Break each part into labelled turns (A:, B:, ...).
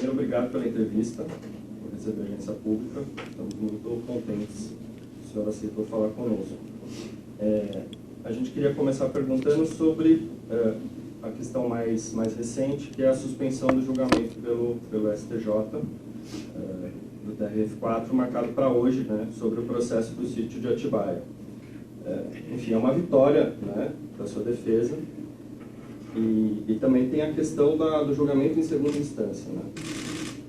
A: Primeiro, obrigado pela entrevista, por receber a agência pública. Estamos muito contentes que o senhor aceitou falar conosco. A gente queria começar perguntando sobre a questão mais recente, que é a suspensão do julgamento pelo STJ, do TRF4, marcado para hoje, né, sobre o processo do sítio de Atibaia. Enfim, é uma vitória, né, da sua defesa. E também tem a questão do julgamento em segunda instância, né?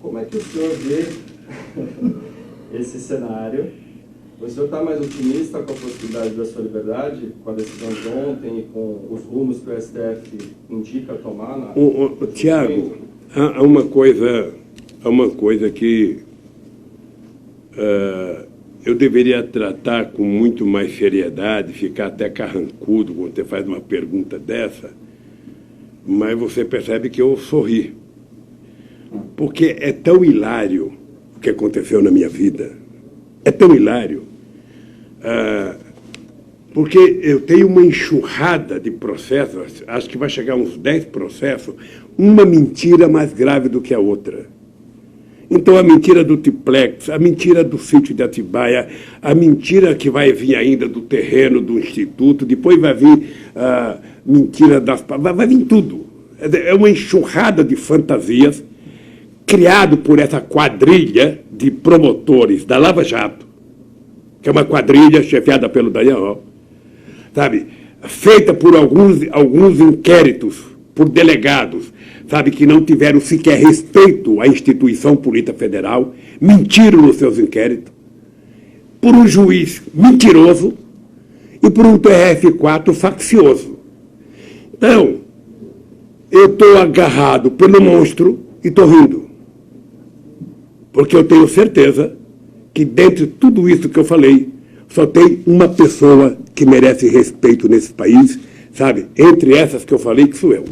A: Como é que o senhor vê esse cenário? O senhor está mais otimista com a possibilidade da sua liberdade, com a decisão de ontem e com os rumos que o STF indica tomar?
B: Tiago, há uma coisa que eu deveria tratar com muito mais seriedade, ficar até carrancudo quando você faz uma pergunta dessa, mas você percebe que eu sorri. Porque é tão hilário o que aconteceu na minha vida. É tão hilário. Porque eu tenho uma enxurrada de processos, acho que vai chegar a uns 10 processos, uma mentira mais grave do que a outra. Então, a mentira do triplex, a mentira do sítio de Atibaia, a mentira que vai vir ainda do terreno do Instituto, depois vai vir a mentira das... Vai vir tudo. É uma enxurrada de fantasias criado por essa quadrilha de promotores da Lava Jato, que é uma quadrilha chefiada pelo Dallagnol, sabe, feita por alguns inquéritos, por delegados, sabe, que não tiveram sequer respeito à instituição Polícia Federal, mentiram nos seus inquéritos, por um juiz mentiroso e por um TRF4 faccioso. Então, eu estou agarrado pelo monstro e estou rindo. Porque eu tenho certeza que, dentre tudo isso que eu falei, só tem uma pessoa que merece respeito nesse país, sabe? Entre essas que eu falei, que sou eu.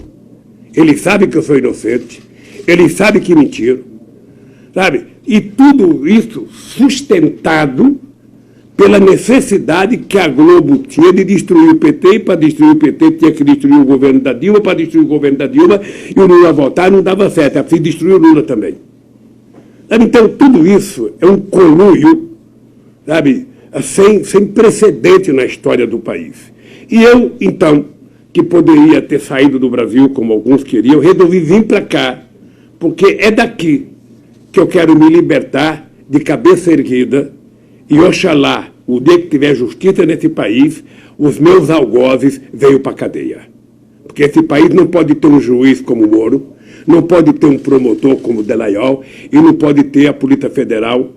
B: Ele sabe que eu sou inocente, ele sabe que mentiram, sabe? E tudo isso sustentado pela necessidade que a Globo tinha de destruir o PT, e para destruir o PT tinha que destruir o governo da Dilma, para destruir o governo da Dilma, e o Lula voltar não dava certo, é preciso destruir o Lula também. Então, tudo isso é um conluio, sabe, sem precedente na história do país. E eu, então, que poderia ter saído do Brasil, como alguns queriam, resolvi vir para cá, porque é daqui que eu quero me libertar de cabeça erguida e, oxalá, o dia que tiver justiça nesse país, os meus algozes venham para a cadeia. Porque esse país não pode ter um juiz como Moro, não pode ter um promotor como Dallagnol e não pode ter a Polícia Federal,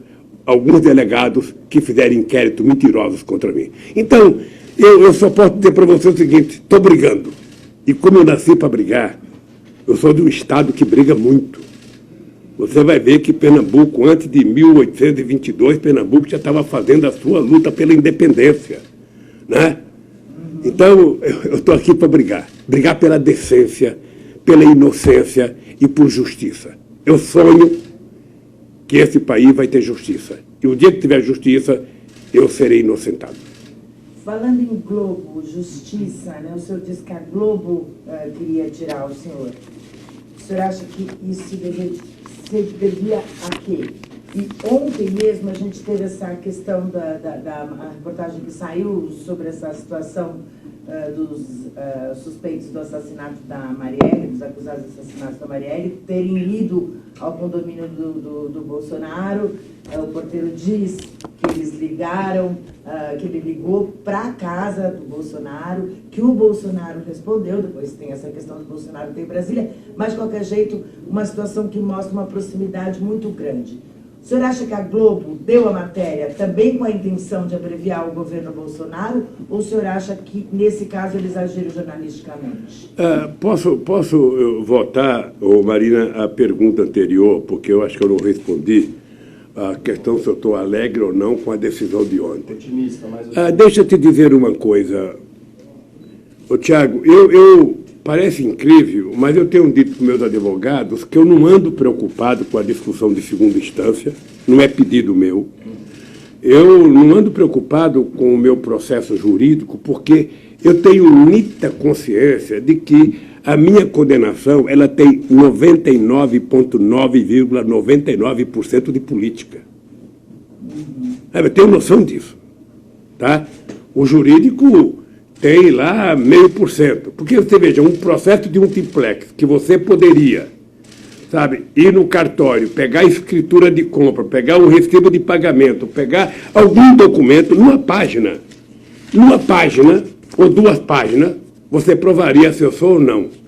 B: alguns delegados que fizerem inquéritos mentirosos contra mim. Então, eu só posso dizer para você o seguinte, estou brigando. E como eu nasci para brigar, eu sou de um estado que briga muito. Você vai ver que Pernambuco, antes de 1822, Pernambuco já estava fazendo a sua luta pela independência, né? Então, eu estou aqui para brigar. Brigar pela decência, pela inocência e por justiça. Eu sonho que esse país vai ter justiça. E o dia que tiver justiça, eu serei inocentado.
C: Falando em Globo, justiça, né? O senhor disse que a Globo queria tirar o senhor. O senhor acha que isso devia a quê? E ontem mesmo a gente teve essa questão da reportagem que saiu sobre essa situação dos suspeitos do assassinato da Marielle, dos acusados do assassinato da Marielle, terem ido ao condomínio do Bolsonaro. O porteiro diz que eles ligaram, que ele ligou para a casa do Bolsonaro, que o Bolsonaro respondeu. Depois tem essa questão do Bolsonaro ter em Brasília, mas de qualquer jeito, uma situação que mostra uma proximidade muito grande. O senhor acha que a Globo deu a matéria também com a intenção de abreviar o governo Bolsonaro, ou o senhor acha que, nesse caso, eles agiram jornalisticamente?
B: Posso voltar, Marina, à pergunta anterior, porque eu acho que eu não respondi a questão se eu estou alegre ou não com a decisão de ontem.
A: Otimista, mas...
B: Deixa eu te dizer uma coisa, Tiago, parece incrível, mas eu tenho dito para os meus advogados que eu não ando preocupado com a discussão de segunda instância, não é pedido meu. Eu não ando preocupado com o meu processo jurídico, porque eu tenho nítida consciência de que a minha condenação ela tem 99,99% de política. Eu tenho noção disso. Tá? O jurídico tem lá 0,5%. Porque você veja, um processo de multiplex que você poderia, sabe, ir no cartório, pegar a escritura de compra, pegar um recibo de pagamento, pegar algum documento, numa página ou 2 páginas, você provaria se eu sou ou não.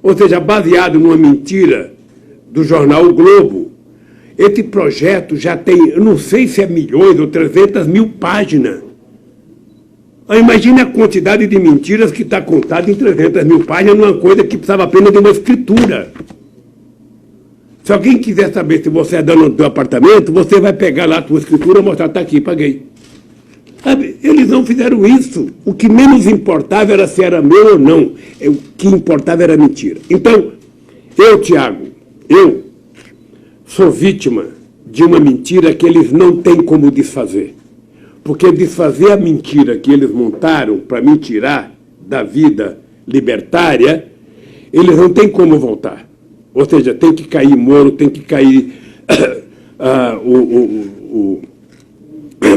B: Ou seja, baseado numa mentira do jornal O Globo, esse projeto já tem, eu não sei se é milhões ou 300 mil páginas. Imagine a quantidade de mentiras que está contada em 300 mil páginas numa coisa que precisava apenas de uma escritura. Se alguém quiser saber se você é dono do apartamento, você vai pegar lá a sua escritura e mostrar, está aqui, paguei. Sabe, eles não fizeram isso. O que menos importava era se era meu ou não. O que importava era mentira. Então, Tiago, eu sou vítima de uma mentira que eles não têm como desfazer. Porque desfazer a mentira que eles montaram para me tirar da vida libertária, eles não têm como voltar. Ou seja, tem que cair Moro, tem que cair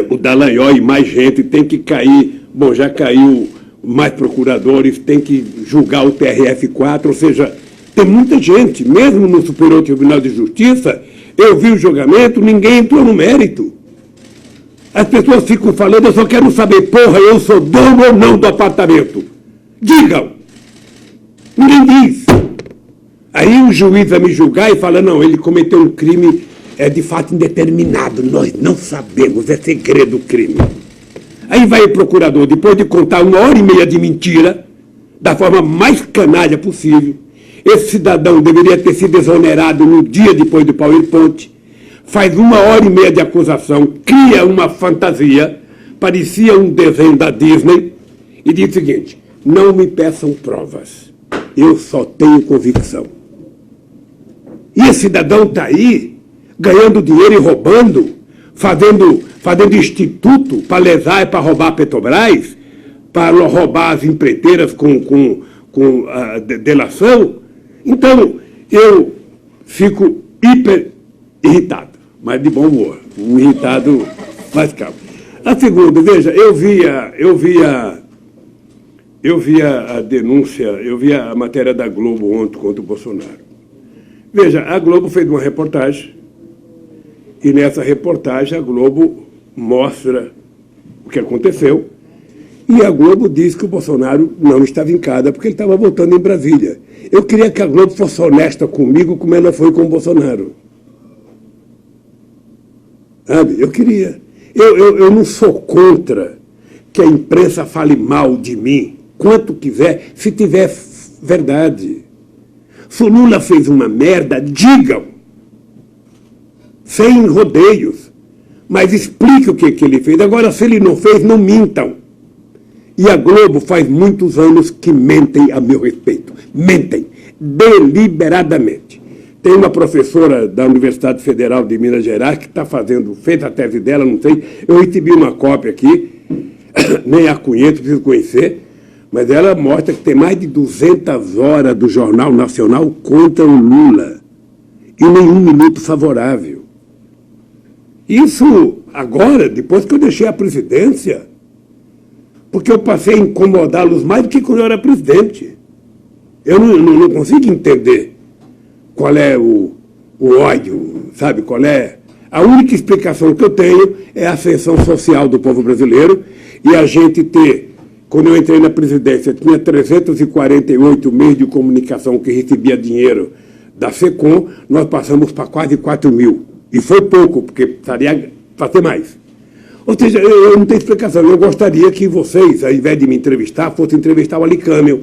B: o Dallagnol e mais gente, tem que cair, bom, já caiu mais procuradores, tem que julgar o TRF4, ou seja, tem muita gente, mesmo no Superior Tribunal de Justiça, eu vi o julgamento, ninguém entrou no mérito. As pessoas ficam falando, eu só quero saber, porra, eu sou dono ou não do apartamento? Digam! Ninguém diz. Aí o juiz vai me julgar e fala, não, ele cometeu um crime de fato indeterminado, nós não sabemos, é segredo o crime. Aí vai o procurador, depois de contar 1h30 de mentira, da forma mais canalha possível, esse cidadão deveria ter sido exonerado no dia depois do PowerPoint, faz 1h30 de acusação, cria uma fantasia, parecia um desenho da Disney, e diz o seguinte, não me peçam provas, eu só tenho convicção. E esse cidadão está aí, ganhando dinheiro e roubando, fazendo instituto para lesar e para roubar a Petrobras, para roubar as empreiteiras com delação. Então, eu fico hiper irritado, mas de bom humor, um irritado mais calmo. A segunda, veja, eu via a denúncia, eu via a matéria da Globo ontem contra o Bolsonaro. Veja, a Globo fez uma reportagem, e nessa reportagem a Globo mostra o que aconteceu, e a Globo diz que o Bolsonaro não estava em casa porque ele estava voltando em Brasília. Eu queria que a Globo fosse honesta comigo como ela foi com o Bolsonaro. Sabe? Eu queria. Eu não sou contra que a imprensa fale mal de mim, quanto quiser, se tiver verdade. Se o Lula fez uma merda, digam. Sem rodeios. Mas explique o que ele fez. Agora, se ele não fez, não mintam. E a Globo faz muitos anos que mentem a meu respeito. Mentem. Deliberadamente. Tem uma professora da Universidade Federal de Minas Gerais que fez a tese dela, não sei. Eu recebi uma cópia aqui, nem a conheço, preciso conhecer. Mas ela mostra que tem mais de 200 horas do Jornal Nacional contra o Lula. E nenhum minuto favorável. Isso agora, depois que eu deixei a presidência, porque eu passei a incomodá-los mais do que quando eu era presidente. Eu não consigo entender qual é o ódio, sabe? Qual é... A única explicação que eu tenho é a ascensão social do povo brasileiro e a gente ter... Quando eu entrei na presidência, tinha 348 meios de comunicação que recebia dinheiro da SECOM, nós passamos para quase 4 mil. E foi pouco, porque precisaria fazer mais. Ou seja, eu não tenho explicação. Eu gostaria que vocês, ao invés de me entrevistar, fossem entrevistar o Ali Câmel,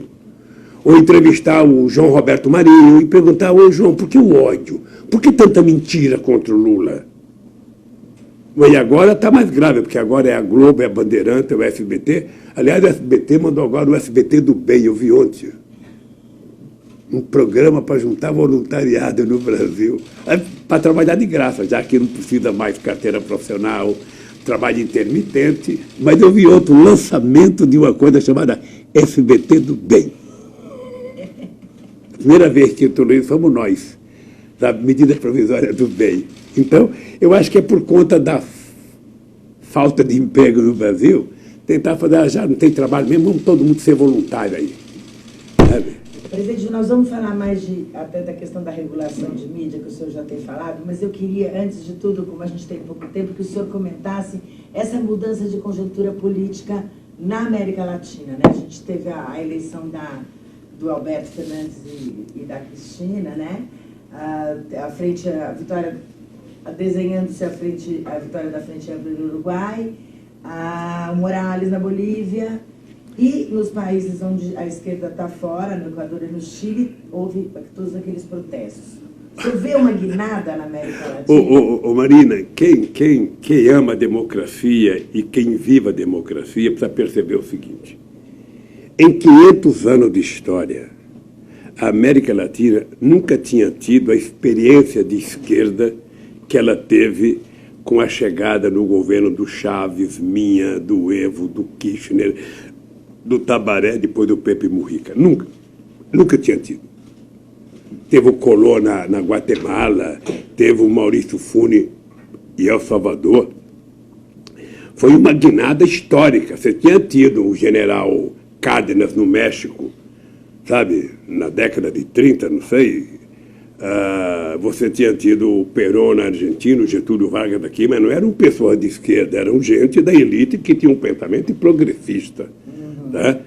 B: ou entrevistar o João Roberto Marinho, e perguntar, ô João, por que o ódio? Por que tanta mentira contra o Lula? E agora está mais grave, porque agora é a Globo, é a Bandeirante, é o SBT. Aliás, o SBT mandou agora o SBT do bem, eu vi ontem. Um programa para juntar voluntariado no Brasil. Para trabalhar de graça, já que não precisa mais carteira profissional, trabalho intermitente. Mas eu vi outro lançamento de uma coisa chamada SBT do bem. primeira vez que entrou isso fomos nós, sabe? Medida provisória do bem. Então, eu acho que é por conta da falta de emprego no Brasil, tentar fazer, já não tem trabalho mesmo, vamos todo mundo ser voluntário aí. Sabe?
C: Presidente, nós vamos falar mais até da questão da regulação de mídia, que o senhor já tem falado, mas eu queria, antes de tudo, como a gente tem pouco tempo, que o senhor comentasse essa mudança de conjuntura política na América Latina, né? A gente teve a eleição do Alberto Fernandes e da Cristina, né? A vitória, desenhando-se a vitória da Frente Ampla no Uruguai, a Morales na Bolívia, e nos países onde a esquerda está fora, no Equador e no Chile, houve todos aqueles protestos. Você vê uma guinada na América Latina?
B: Marina, quem ama a democracia e quem vive a democracia precisa perceber o seguinte. Em 500 anos de história, a América Latina nunca tinha tido a experiência de esquerda que ela teve com a chegada no governo do Chaves, minha, do Evo, do Kirchner, do Tabaré, depois do Pepe Mujica. Nunca tinha tido. Teve o Colón na Guatemala, teve o Maurício Fune em El Salvador. Foi uma guinada histórica. Você tinha tido o general Cárdenas no México, sabe, na década de 30, não sei. Você tinha tido o Perón na Argentina, o Getúlio Vargas aqui, mas não eram pessoas de esquerda, eram gente da elite que tinha um pensamento progressista. Né?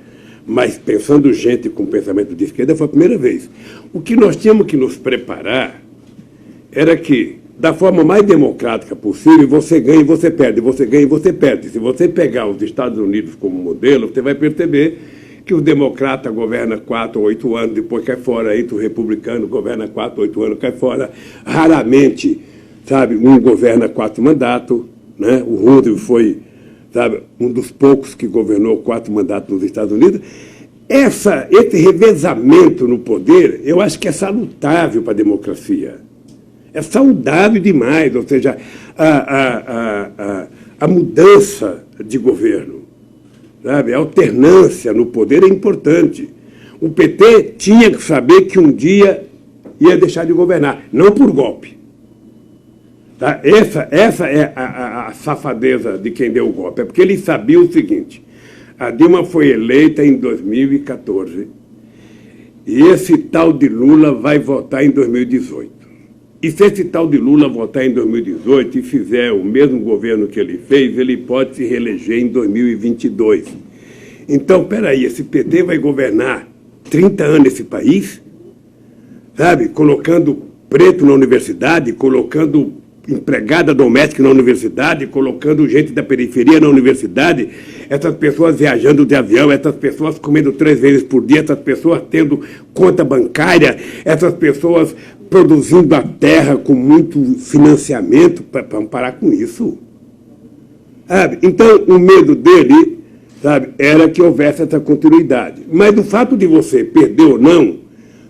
B: Mas pensando gente com pensamento de esquerda foi a primeira vez. O que nós tínhamos que nos preparar era que, da forma mais democrática possível, você ganha e você perde, você ganha e você perde. Se você pegar os Estados Unidos como modelo, você vai perceber que o democrata governa 4 ou 8 anos, depois cai fora, entra o republicano, governa 4 ou 8 anos, cai fora. Raramente, sabe, um governa 4 mandatos, né? O Roosevelt foi, sabe, um dos poucos que governou 4 mandatos nos Estados Unidos. Esse revezamento no poder, eu acho que é salutável para a democracia. É saudável demais, ou seja, a mudança de governo, sabe, a alternância no poder é importante. O PT tinha que saber que um dia ia deixar de governar, não por golpe. Tá? Essa é a safadeza de quem deu o golpe. É porque ele sabia o seguinte: a Dilma foi eleita em 2014 e esse tal de Lula vai votar em 2018. E se esse tal de Lula votar em 2018 e fizer o mesmo governo que ele fez, ele pode se reeleger em 2022. Então, peraí, esse PT vai governar 30 anos esse país, sabe? Colocando preto na universidade, colocando empregada doméstica na universidade, colocando gente da periferia na universidade, essas pessoas viajando de avião, essas pessoas comendo 3 vezes por dia, essas pessoas tendo conta bancária, essas pessoas produzindo a terra com muito financiamento. Vamos parar com isso. Sabe? Então, o medo dele, sabe, era que houvesse essa continuidade. Mas o fato de você perder ou não,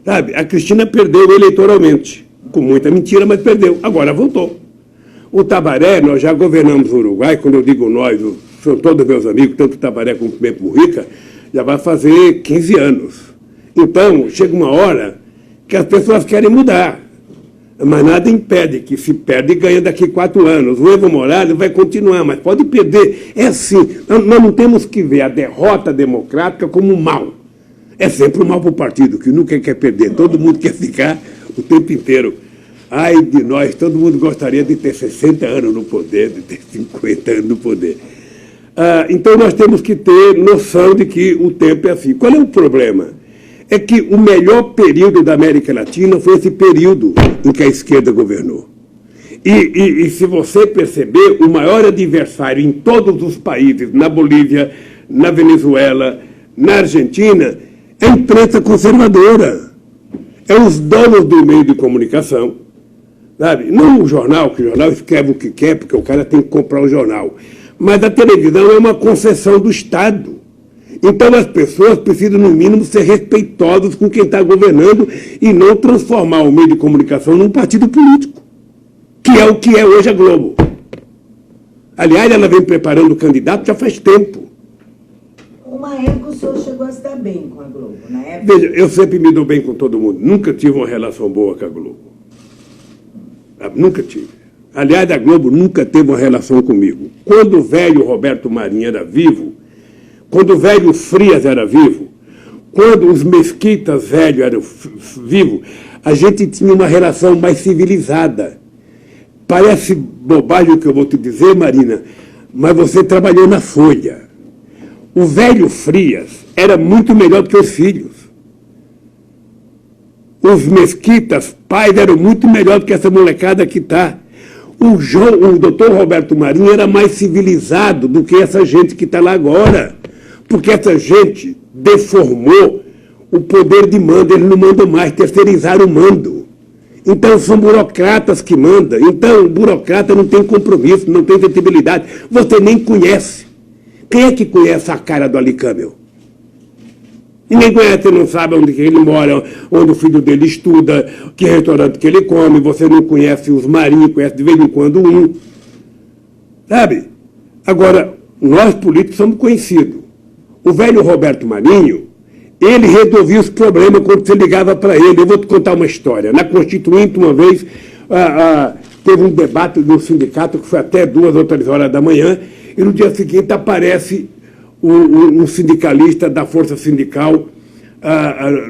B: sabe, a Cristina perdeu eleitoralmente, com muita mentira, mas perdeu. Agora voltou. O Tabaré, nós já governamos o Uruguai, quando eu digo nós, são todos meus amigos, tanto o Tabaré como o Pepe Mujica, já vai fazer 15 anos. Então, chega uma hora que as pessoas querem mudar. Mas nada impede que se perde e ganha daqui 4 anos. O Evo Morales vai continuar, mas pode perder. É assim, nós não temos que ver a derrota democrática como um mal. É sempre um mal para o partido, que nunca quer perder. Todo mundo quer ficar o tempo inteiro. Ai de nós, todo mundo gostaria de ter 60 anos no poder, de ter 50 anos no poder. Então nós temos que ter noção de que o tempo é assim. Qual é o problema? É que o melhor período da América Latina foi esse período em que a esquerda governou. E se você perceber, o maior adversário em todos os países, na Bolívia, na Venezuela, na Argentina, é a imprensa conservadora. É os donos do meio de comunicação. Sabe? Não o jornal, que o jornal escreve o que quer, porque o cara tem que comprar o jornal. Mas a televisão é uma concessão do Estado. Então as pessoas precisam, no mínimo, ser respeitosas com quem está governando e não transformar o meio de comunicação num partido político, que é o que é hoje a Globo. Aliás, ela vem preparando o candidato já faz tempo.
C: uma época o senhor chegou a se dar bem com a Globo, na época?
B: Veja, eu sempre me dou bem com todo mundo. Nunca tive uma relação boa com a Globo. Nunca tive. Aliás, a Globo nunca teve uma relação comigo. Quando o velho Roberto Marinho era vivo, quando o velho Frias era vivo, quando os Mesquitas velhos eram vivos, a gente tinha uma relação mais civilizada. Parece bobagem o que eu vou te dizer, Marina, mas você trabalhou na Folha. O velho Frias era muito melhor do que os filhos. Os Mesquitas, pais, eram muito melhor do que essa molecada que está. O doutor Roberto Marinho era mais civilizado do que essa gente que está lá agora. Porque essa gente deformou o poder de mando. Eles não mandam mais, terceirizaram o mando. Então são burocratas que mandam. Então o burocrata não tem compromisso, não tem sensibilidade. Você nem conhece. Quem é que conhece a cara do Ali Camel? Ninguém conhece, não sabe onde ele mora, onde o filho dele estuda, que restaurante que ele come. Você não conhece os Marinhos, conhece de vez em quando um. Sabe? Agora, nós políticos somos conhecidos. O velho Roberto Marinho, ele resolvia os problemas quando você ligava para ele. Eu vou te contar uma história. Na Constituinte, uma vez, teve um debate no sindicato que foi até 2 ou 3 horas da manhã, e no dia seguinte aparece um sindicalista da Força Sindical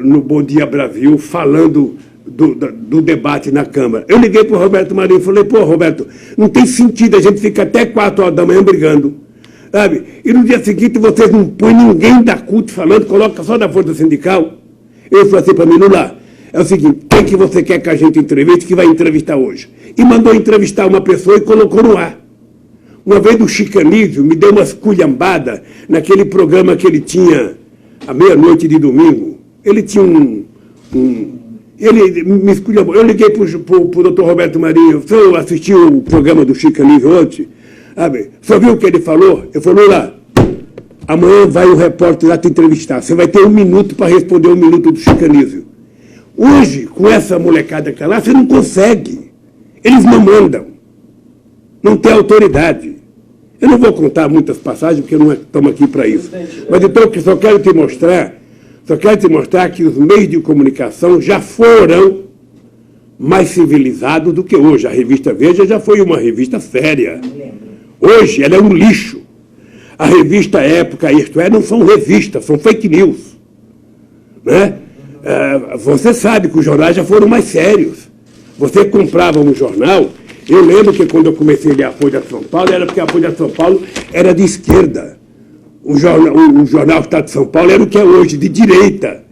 B: no Bom Dia Brasil, falando do debate na Câmara. Eu liguei para o Roberto Marinho e falei, pô, Roberto, não tem sentido, a gente fica até 4 horas da manhã brigando, sabe? E no dia seguinte vocês não põem ninguém da CUT falando, coloca só da Força Sindical. Ele falou assim para mim, Lula, é o seguinte, quem que você quer que a gente entreviste, que vai entrevistar hoje? E mandou entrevistar uma pessoa e colocou no ar. Uma vez o Chicanísio me deu uma esculhambada naquele programa que ele tinha à meia-noite de domingo. Ele tinha ele me esculhambou. Eu liguei para o doutor Roberto Marinho. O senhor assistiu o programa do Chicanísio ontem? Só viu o que ele falou? Ele falou, lá, amanhã vai o repórter lá te entrevistar. Você vai ter 1 minuto para responder 1 minuto do Chicanísio. Hoje, com essa molecada que está lá, você não consegue. Eles não mandam. Não tem autoridade. Eu não vou contar muitas passagens, porque não estamos aqui para isso. Mas então, só quero te mostrar que os meios de comunicação já foram mais civilizados do que hoje. A revista Veja já foi uma revista séria. Hoje ela é um lixo. A revista Época, Isto É, não são revistas, são fake news. Né? Você sabe que os jornais já foram mais sérios. Você comprava um jornal. Eu lembro que quando eu comecei a ler a Folha de São Paulo, era porque a Folha de São Paulo era de esquerda. O jornal Estado de São Paulo era o que é hoje, de direita.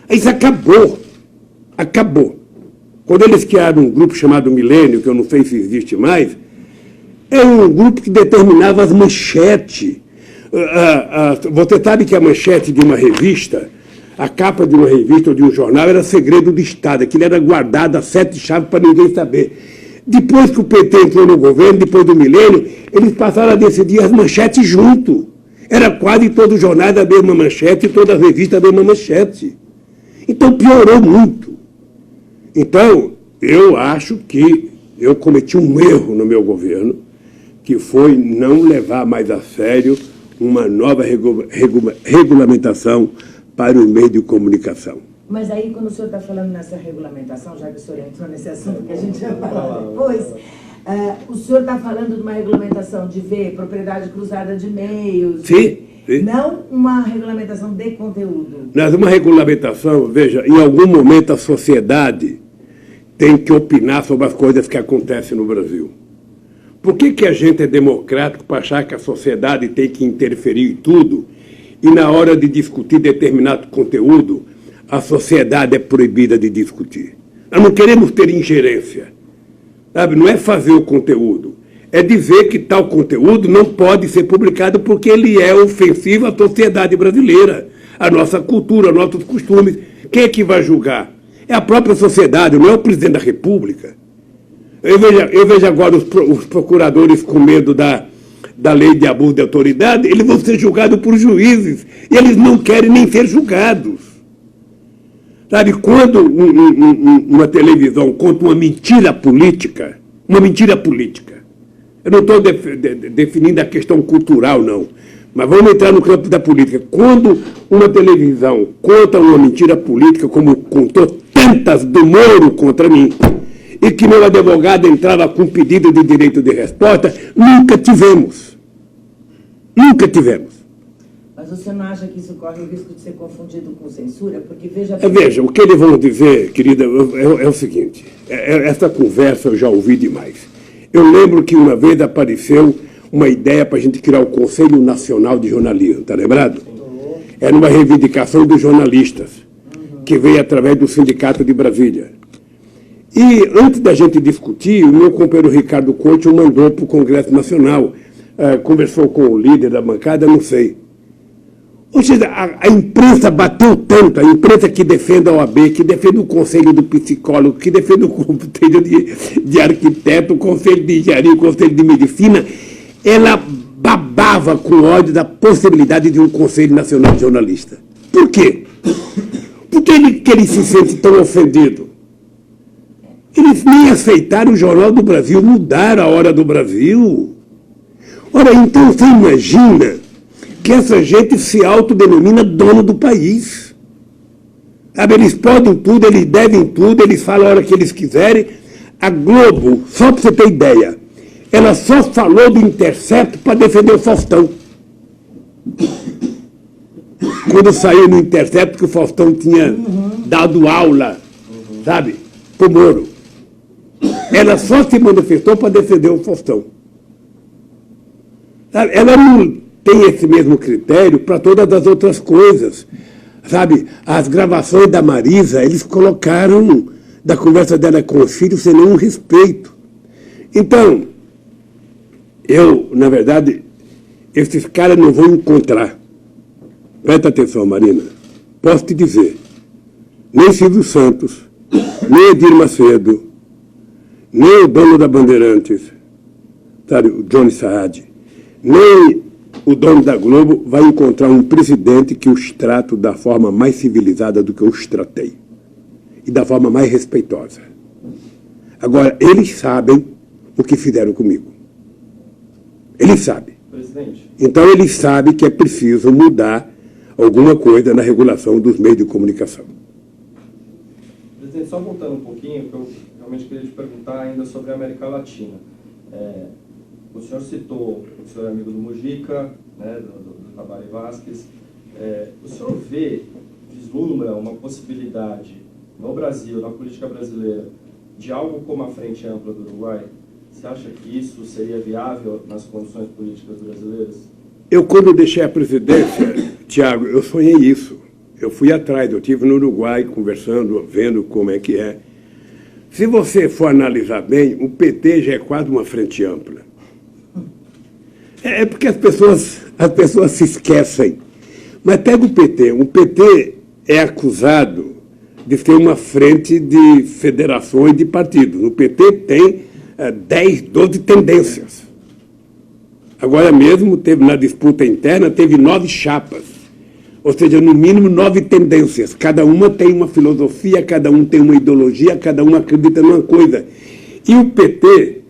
B: Isso acabou. Acabou. Quando eles criaram um grupo chamado Milênio, que eu não sei se existe mais, era um grupo que determinava as manchetes. Você sabe que a manchete de uma revista, a capa de uma revista ou de um jornal, era segredo do Estado. Aquilo era guardado a 7 chaves para ninguém saber. Depois que o PT entrou no governo, depois do milênio, eles passaram a decidir as manchetes junto. Era quase todo jornal da mesma manchete e toda revista da mesma manchete. Então piorou muito. Então, eu acho que eu cometi um erro no meu governo, que foi não levar mais a sério uma nova regulamentação para o meio de comunicação.
C: Mas aí, quando o senhor está falando nessa regulamentação, já que o senhor entrou nesse assunto que a gente vai falar depois, o senhor está falando de uma regulamentação de ver propriedade cruzada de e-mails.
B: Sim, sim.
C: Não uma regulamentação de conteúdo.
B: Mas uma regulamentação, veja, em algum momento a sociedade tem que opinar sobre as coisas que acontecem no Brasil. Por que a gente é democrático para achar que a sociedade tem que interferir em tudo e na hora de discutir determinado conteúdo, a sociedade é proibida de discutir? Nós não queremos ter ingerência. Sabe? Não é fazer o conteúdo. É dizer que tal conteúdo não pode ser publicado porque ele é ofensivo à sociedade brasileira, à nossa cultura, aos nossos costumes. Quem é que vai julgar? É a própria sociedade, não é o presidente da República. Eu vejo agora os procuradores com medo da lei de abuso de autoridade, eles vão ser julgados por juízes, e eles não querem nem ser julgados. Sabe, quando uma televisão conta uma mentira política, eu não estou definindo a questão cultural, não, Mas vamos entrar no campo da política. Quando uma televisão conta uma mentira política, como contou tantas do Moro contra mim, e que meu advogado entrava com pedido de direito de resposta, nunca tivemos. Nunca tivemos.
C: Mas você não acha que isso corre o risco de ser confundido com censura? Porque veja...
B: Veja, o que eles vão dizer, querida, é o seguinte, essa conversa eu já ouvi demais. Eu lembro que uma vez apareceu uma ideia para a gente criar o Conselho Nacional de Jornalismo, está lembrado? Era uma reivindicação dos jornalistas, que veio através do Sindicato de Brasília. E antes da gente discutir, o meu companheiro Ricardo Conte o mandou para o Congresso Nacional, conversou com o líder da bancada, não sei. Ou seja, a imprensa bateu tanto, a imprensa que defende a OAB, que defende o Conselho do Psicólogo, que defende o Conselho de Arquiteto, o Conselho de Engenharia, o Conselho de Medicina, ela babava com ódio da possibilidade de um Conselho Nacional de Jornalistas. Por quê? Por que ele se sente tão ofendido? Eles nem aceitaram o Jornal do Brasil, mudaram a Hora do Brasil. Ora, então você imagina que essa gente se autodenomina dono do país. Sabe, eles podem tudo, eles devem tudo, eles falam a hora que eles quiserem. A Globo, só para você ter ideia, ela só falou do Intercept para defender o Faustão. Quando saiu no Intercept que o Faustão tinha dado aula, sabe, pro Moro. Ela só se manifestou para defender o Faustão. Sabe, ela não tem esse mesmo critério para todas as outras coisas. Sabe, as gravações da Marisa, eles colocaram da conversa dela com os filhos sem nenhum respeito. Então, na verdade, esses caras não vão encontrar. Presta atenção, Marina. Posso te dizer, nem Silvio Santos, nem Edir Macedo, nem o dono da Bandeirantes, sabe, o Johnny Saad, nem o dono da Globo vai encontrar um presidente que os trate da forma mais civilizada do que eu os tratei. E da forma mais respeitosa. Agora, eles sabem o que fizeram comigo. Eles sabem.
A: Presidente.
B: Então, eles sabem que é preciso mudar alguma coisa na regulação dos meios de comunicação.
A: Presidente, só voltando um pouquinho, que eu realmente queria te perguntar ainda sobre a América Latina. O senhor citou o senhor amigo do Mujica, né, do Tabary Vázquez. O senhor vislumbra uma possibilidade no Brasil, na política brasileira, de algo como a Frente Ampla do Uruguai? Você acha que isso seria viável nas condições políticas brasileiras? Eu, quando deixei a presidência, Tiago, eu sonhei isso. Eu fui atrás, eu estive no Uruguai conversando, vendo como é que é. Se você for analisar bem, o PT já é quase uma frente ampla. É porque as pessoas se esquecem. Mas pega o PT é acusado de ser uma frente de federações de partidos. O PT tem 10, 12 tendências. Agora mesmo, na disputa interna, teve 9 chapas. Ou seja, no mínimo 9 tendências. Cada uma tem uma filosofia, cada um tem uma ideologia, cada um acredita numa coisa. E o PT,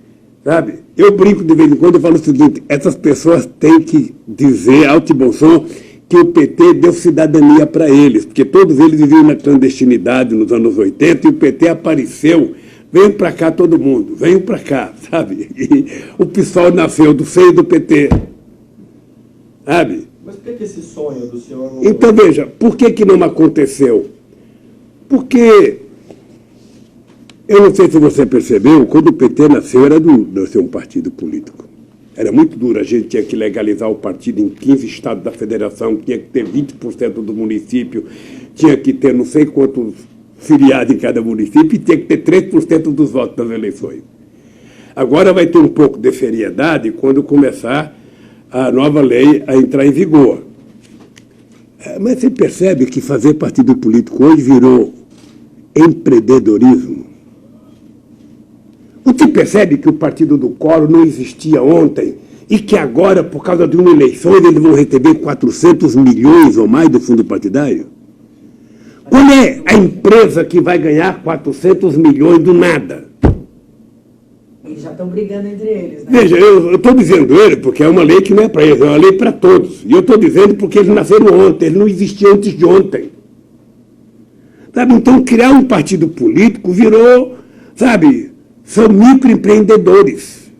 A: sabe, eu brinco de vez em quando e falo o seguinte, essas pessoas têm que dizer alto e bom som que o PT deu cidadania para eles, porque todos eles viviam na clandestinidade nos anos 80 e o PT apareceu, veio para cá todo mundo, veio para cá, sabe? E o PSOL nasceu do seio do PT, sabe? Mas por que esse sonho do senhor não...
B: Então, veja, por que não aconteceu? Porque, eu não sei se você percebeu, quando o PT nasceu, nasceu um partido político. Era muito duro, a gente tinha que legalizar o partido em 15 estados da federação, tinha que ter 20% do município, tinha que ter não sei quantos filiados em cada município e tinha que ter 3% dos votos nas eleições. Agora vai ter um pouco de seriedade quando começar a nova lei a entrar em vigor. Mas você percebe que fazer partido político hoje virou empreendedorismo? Você percebe que o partido do Collor não existia ontem e que agora, por causa de uma eleição, eles vão receber 400 milhões ou mais do fundo partidário? Qual é a empresa que vai ganhar 400 milhões do nada?
C: já estão brigando entre eles, né?
B: Veja, eu estou dizendo ele porque é uma lei que não é para eles, é uma lei para todos. E eu estou dizendo porque eles nasceram ontem, eles não existiam antes de ontem. Sabe? Então, criar um partido político virou, sabe, são microempreendedores.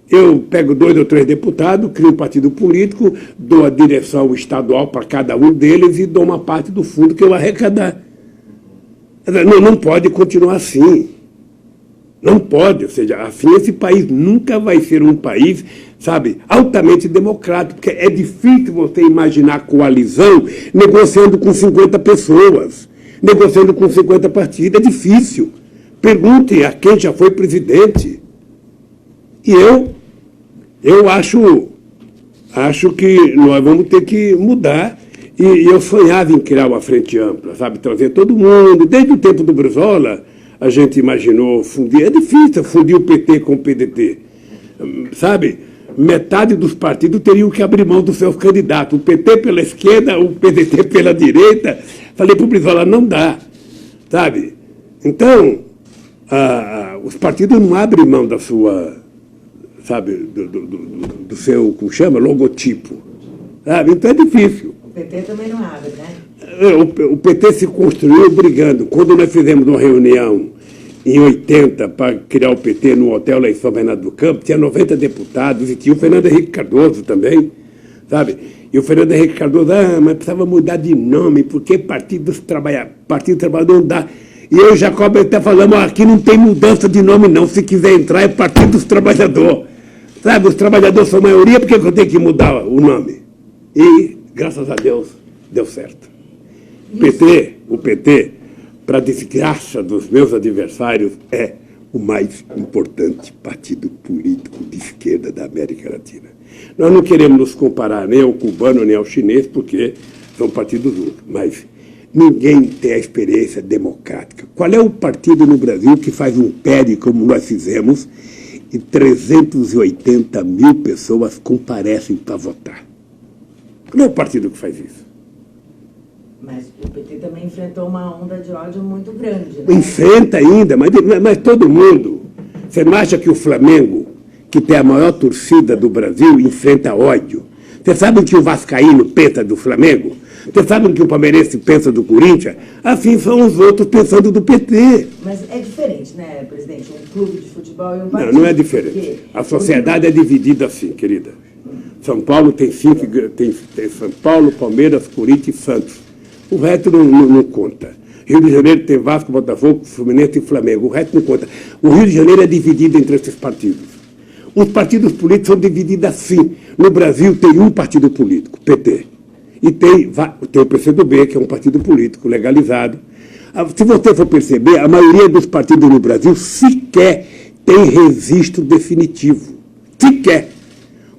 B: Eu pego 2 ou 3 deputados, crio um partido político, dou a direção estadual para cada um deles e dou uma parte do fundo que eu arrecadar. Não pode continuar assim. Não pode, ou seja, assim esse país nunca vai ser um país, sabe, altamente democrático, porque é difícil você imaginar coalizão negociando com 50 pessoas, negociando com 50 partidos, é difícil. Perguntem a quem já foi presidente. E eu acho que nós vamos ter que mudar, e eu sonhava em criar uma frente ampla, sabe, trazer todo mundo, desde o tempo do Brizola. A gente imaginou fundir, é difícil fundir o PT com o PDT, sabe? Metade dos partidos teriam que abrir mão dos seus candidatos, o PT pela esquerda, o PDT pela direita. Falei para o Brizola, não dá, sabe? Então, os partidos não abrem mão da sua, sabe, do seu, como chama, logotipo, sabe? Então é difícil.
C: O PT também não abre, né?
B: O PT se construiu brigando. Quando nós fizemos uma reunião em 80 para criar o PT no hotel lá em São Bernardo do Campo, tinha 90 deputados e tinha o Fernando Henrique Cardoso também, sabe? E o Fernando Henrique Cardoso, mas precisava mudar de nome, porque Partido dos Trabalhadores não dá. E eu e o Jacob até falamos, aqui não tem mudança de nome não, se quiser entrar é Partido dos Trabalhadores. Sabe, os trabalhadores são a maioria, por que eu tenho que mudar o nome? E, graças a Deus, deu certo. O PT, para desgraça dos meus adversários, é o mais importante partido político de esquerda da América Latina. Nós não queremos nos comparar nem ao cubano nem ao chinês, porque são partidos únicos, mas ninguém tem a experiência democrática. Qual é o partido no Brasil que faz um PERI como nós fizemos e 380 mil pessoas comparecem para votar? Qual é o partido que faz isso?
C: Mas o PT também enfrentou uma onda de ódio muito grande, né?
B: Enfrenta ainda, mas todo mundo. Você não acha que o Flamengo, que tem a maior torcida do Brasil, enfrenta ódio? Você sabe o que o vascaíno pensa do Flamengo? Você sabe o que o palmeirense pensa do Corinthians? Assim são os outros pensando do PT.
C: Mas é diferente, né, presidente? Um clube de futebol e um partido.
B: Não é diferente. A sociedade é dividida assim, querida. São Paulo tem São Paulo, Palmeiras, Corinthians e Santos. O resto não conta. Rio de Janeiro tem Vasco, Botafogo, Fluminense e Flamengo. O resto não conta. O Rio de Janeiro é dividido entre esses partidos. Os partidos políticos são divididos assim. No Brasil tem um partido político, PT. E tem o PCdoB, que é um partido político legalizado. Se você for perceber, a maioria dos partidos no Brasil sequer tem registro definitivo. Sequer.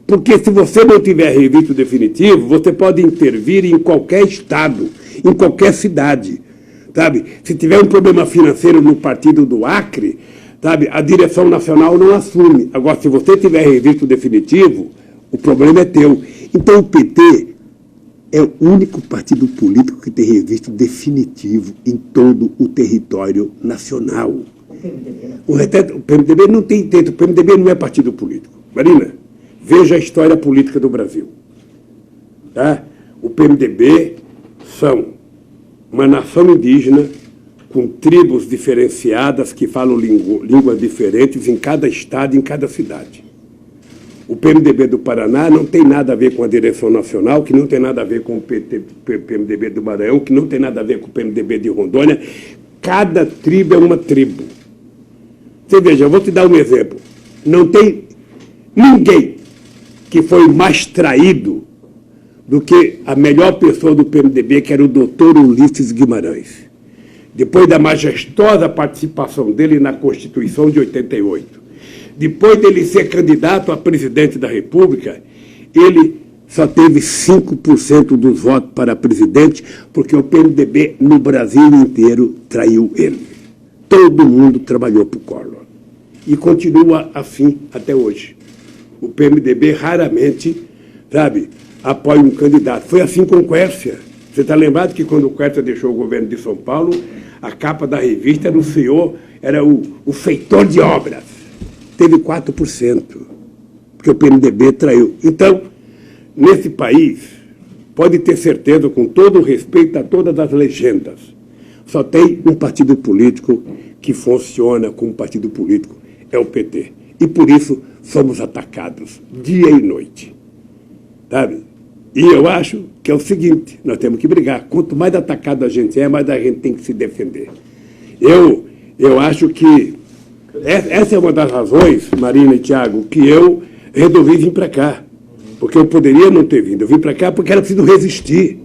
B: Porque se você não tiver registro definitivo, você pode intervir em qualquer estado, em qualquer cidade, sabe? Se tiver um problema financeiro no partido do Acre, sabe, a direção nacional não assume. Agora, se você tiver registro definitivo, o problema é teu. Então, o PT é o único partido político que tem registro definitivo em todo o território nacional. O PMDB não tem intento. O PMDB não é partido político. Marina, veja a história política do Brasil. Tá? O PMDB são uma nação indígena com tribos diferenciadas que falam línguas diferentes em cada estado, em cada cidade. O PMDB do Paraná não tem nada a ver com a direção nacional, que não tem nada a ver com o PMDB do Maranhão, que não tem nada a ver com o PMDB de Rondônia. Cada tribo é uma tribo. Você veja, eu vou te dar um exemplo. Não tem ninguém que foi mais traído do que a melhor pessoa do PMDB, que era o doutor Ulisses Guimarães. Depois da majestosa participação dele na Constituição de 88, depois dele ser candidato a presidente da República, ele só teve 5% dos votos para presidente, porque o PMDB no Brasil inteiro traiu ele. Todo mundo trabalhou para o Collor. E continua assim até hoje. O PMDB raramente, sabe, apoia um candidato. Foi assim com o Quércia. Você está lembrado que quando o Quércia deixou o governo de São Paulo, a capa da revista era o senhor, era o feitor de obras. teve 4%, porque o PMDB traiu. Então, nesse país, pode ter certeza, com todo o respeito a todas as legendas, só tem um partido político que funciona como partido político, é o PT. E por isso somos atacados dia e noite. Sabe? E eu acho que é o seguinte, nós temos que brigar. Quanto mais atacado a gente é, mais a gente tem que se defender. Eu acho que essa é uma das razões, Marina e Tiago, que eu resolvi vir para cá. Porque eu poderia não ter vindo. Eu vim para cá porque era preciso resistir.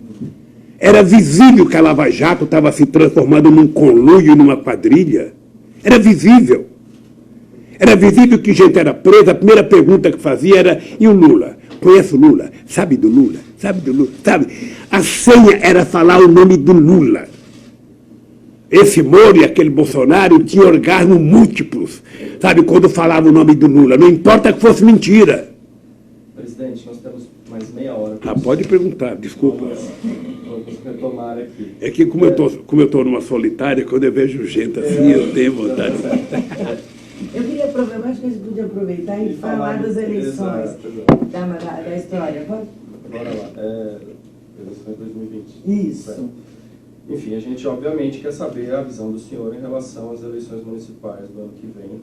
B: Era visível que a Lava Jato estava se transformando num conluio, numa quadrilha. Era visível. Era visível que gente era presa. A primeira pergunta que fazia era: e o Lula? Conhece o Lula? Sabe do Lula? Sabe do Lula? Sabe? A senha era falar o nome do Lula. Esse Moro e aquele Bolsonaro tinham orgasmos múltiplos, sabe, quando falava o nome do Lula. Não importa que fosse mentira.
A: Presidente, nós temos mais meia hora.
B: Pode perguntar, desculpa.
A: Vamos retomar aqui.
B: É que como eu estou numa solitária, quando eu vejo gente assim, eu tenho vontade.
C: Eu queria aproveitar, acho que a gente podia aproveitar e falar das eleições da história.
A: Bora lá. Eleições 2020.
C: Isso.
A: Certo. Enfim, a gente obviamente quer saber a visão do senhor em relação às eleições municipais do ano que vem.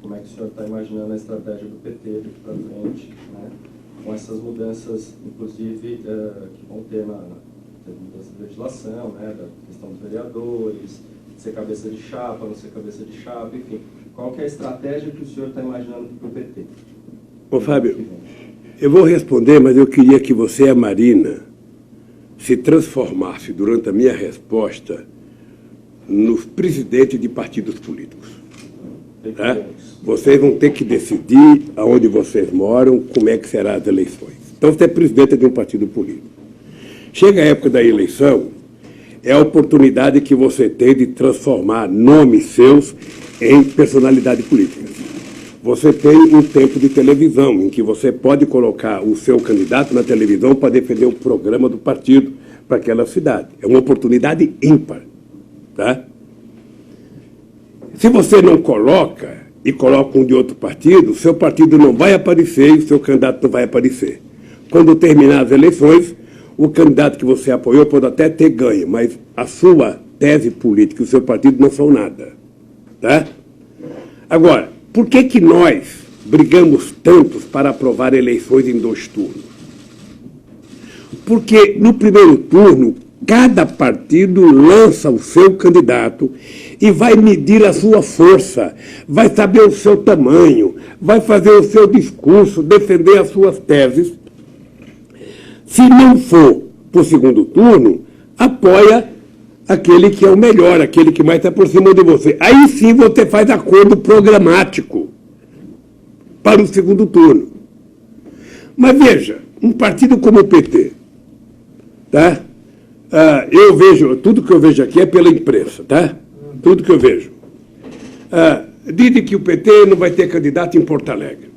A: Como é que o senhor está imaginando a estratégia do PT daqui para frente, né? Com essas mudanças, inclusive, que vão ter na mudança de legislação, né? Da questão dos vereadores, ser cabeça de chapa, não ser cabeça de chapa, enfim. Qual que é a estratégia que o senhor está imaginando para o PT?
B: Ô, Fábio, eu vou responder, mas eu queria que você e a Marina se transformasse, durante a minha resposta, nos presidentes de partidos políticos. Tá? Vocês vão ter que decidir aonde vocês moram, como é que serão as eleições. Então, você é presidente de um partido político. Chega a época da eleição, é a oportunidade que você tem de transformar nomes seus em personalidade política. Você tem um tempo de televisão em que você pode colocar o seu candidato na televisão para defender o programa do partido para aquela cidade. É uma oportunidade ímpar. Tá? Se você não coloca e coloca um de outro partido, o seu partido não vai aparecer e o seu candidato não vai aparecer. Quando terminar as eleições, o candidato que você apoiou pode até ter ganho, mas a sua tese política e o seu partido não são nada. Tá? Agora, por que nós brigamos tantos para aprovar eleições em 2 turnos? Porque no primeiro turno, cada partido lança o seu candidato e vai medir a sua força, vai saber o seu tamanho, vai fazer o seu discurso, defender as suas teses. Se não for para o segundo turno, apoia aquele que é o melhor, aquele que mais se aproxima de você. Aí sim você faz acordo programático para o segundo turno. Mas veja, um partido como o PT, tá? Eu vejo, tudo que eu vejo aqui é pela imprensa, tá? Tudo que eu vejo. Dizem que o PT não vai ter candidato em Porto Alegre.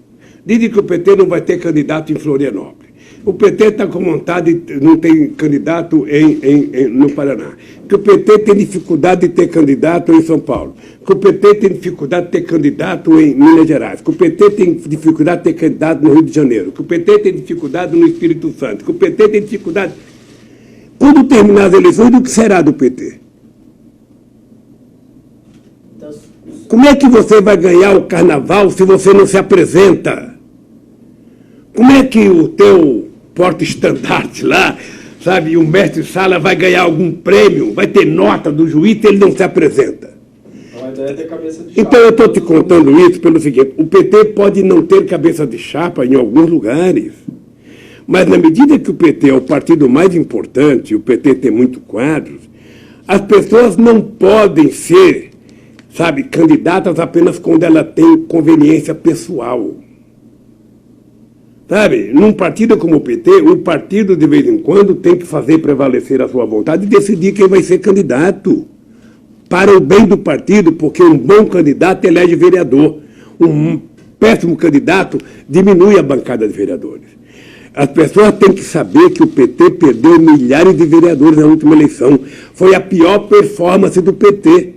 B: Dizem que o PT não vai ter candidato em Florianópolis. O PT está com vontade, não tem candidato no Paraná. Que o PT tem dificuldade de ter candidato em São Paulo. Que o PT tem dificuldade de ter candidato em Minas Gerais. Que o PT tem dificuldade de ter candidato no Rio de Janeiro. Que o PT tem dificuldade no Espírito Santo. Que o PT tem dificuldade... Quando terminar as eleições, o que será do PT? Como é que você vai ganhar o carnaval se você não se apresenta? Como é que o teu porta-estandarte lá, sabe, o mestre-sala vai ganhar algum prêmio, vai ter nota do juiz se ele não se apresenta?
A: Então, a ideia é ter cabeça de chapa.
B: Então eu estou te contando isso pelo seguinte: o PT pode não ter cabeça de chapa em alguns lugares, mas na medida que o PT é o partido mais importante, o PT tem muitos quadros, as pessoas não podem ser, sabe, candidatas apenas quando ela tem conveniência pessoal. Sabe, num partido como o PT, o partido de vez em quando tem que fazer prevalecer a sua vontade e decidir quem vai ser candidato. Para o bem do partido, porque um bom candidato elege vereador. Um péssimo candidato diminui a bancada de vereadores. As pessoas têm que saber que o PT perdeu milhares de vereadores na última eleição. Foi a pior performance do PT.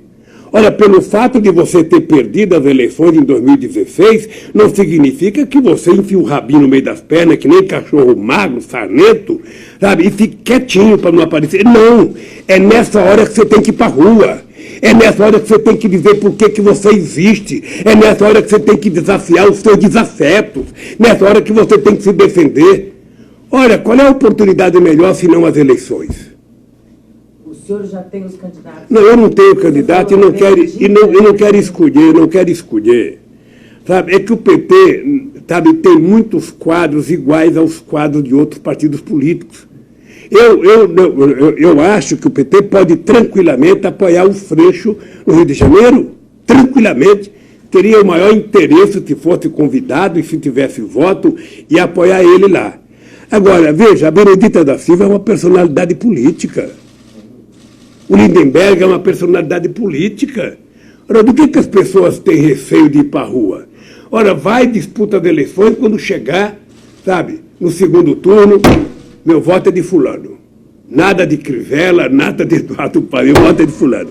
B: Olha, pelo fato de você ter perdido as eleições em 2016, não significa que você enfia o rabinho no meio das pernas, que nem cachorro magro, sarnento, sabe? E fique quietinho para não aparecer. Não! É nessa hora que você tem que ir para a rua. É nessa hora que você tem que dizer por que você existe. É nessa hora que você tem que desafiar os seus desafetos. Nessa hora que você tem que se defender. Olha, qual é a oportunidade melhor se não as eleições?
C: O senhor já tem os candidatos?
B: Não, eu não tenho candidato e não quero escolher. Sabe, é que o PT, sabe, tem muitos quadros iguais aos quadros de outros partidos políticos. Eu acho que o PT pode tranquilamente apoiar o Freixo no Rio de Janeiro, tranquilamente. Teria o maior interesse se fosse convidado e se tivesse voto e apoiar ele lá. Agora, veja, a Benedita da Silva é uma personalidade política. O Lindenberg é uma personalidade política. Ora, do que as pessoas têm receio de ir para a rua? Ora, vai disputa de eleições quando chegar, sabe, no segundo turno, meu voto é de fulano. Nada de Crivella, nada de Eduardo Paes, meu voto é de fulano.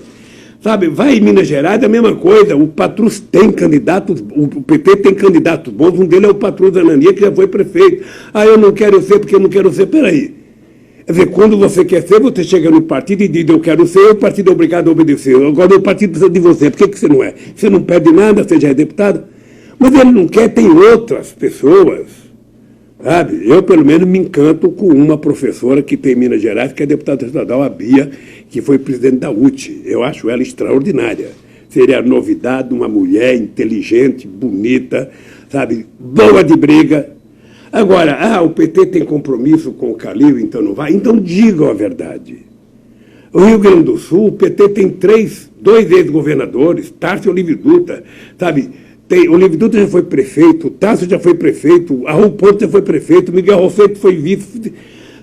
B: Sabe, vai em Minas Gerais, é a mesma coisa. O Patrus tem candidatos, o PT tem candidatos bons, um deles é o Patrus Anania, que já foi prefeito. Ah, eu não quero ser porque eu não quero ser. Peraí. Quer dizer, quando você quer ser, você chega no partido e diz, eu quero ser, o partido é obrigado a obedecer. Agora o partido precisa de você. Por que você não é? Você não pede nada, você já é deputado. Mas ele não quer, tem outras pessoas. Sabe? Eu, pelo menos, me encanto com uma professora que tem em Minas Gerais, que é deputada estadual, a Bia, que foi presidente da UTE. Eu acho ela extraordinária. Seria a novidade, uma mulher inteligente, bonita, sabe? Boa de briga. Agora, o PT tem compromisso com o Calil, então não vai? Então digam a verdade. O Rio Grande do Sul, o PT tem dois ex-governadores, Tarso e Olívio Dutra, sabe? O Olívio Dutra já foi prefeito, o Tarso já foi prefeito, a Raul Ponte já foi prefeito, Miguel Rosseto foi vice.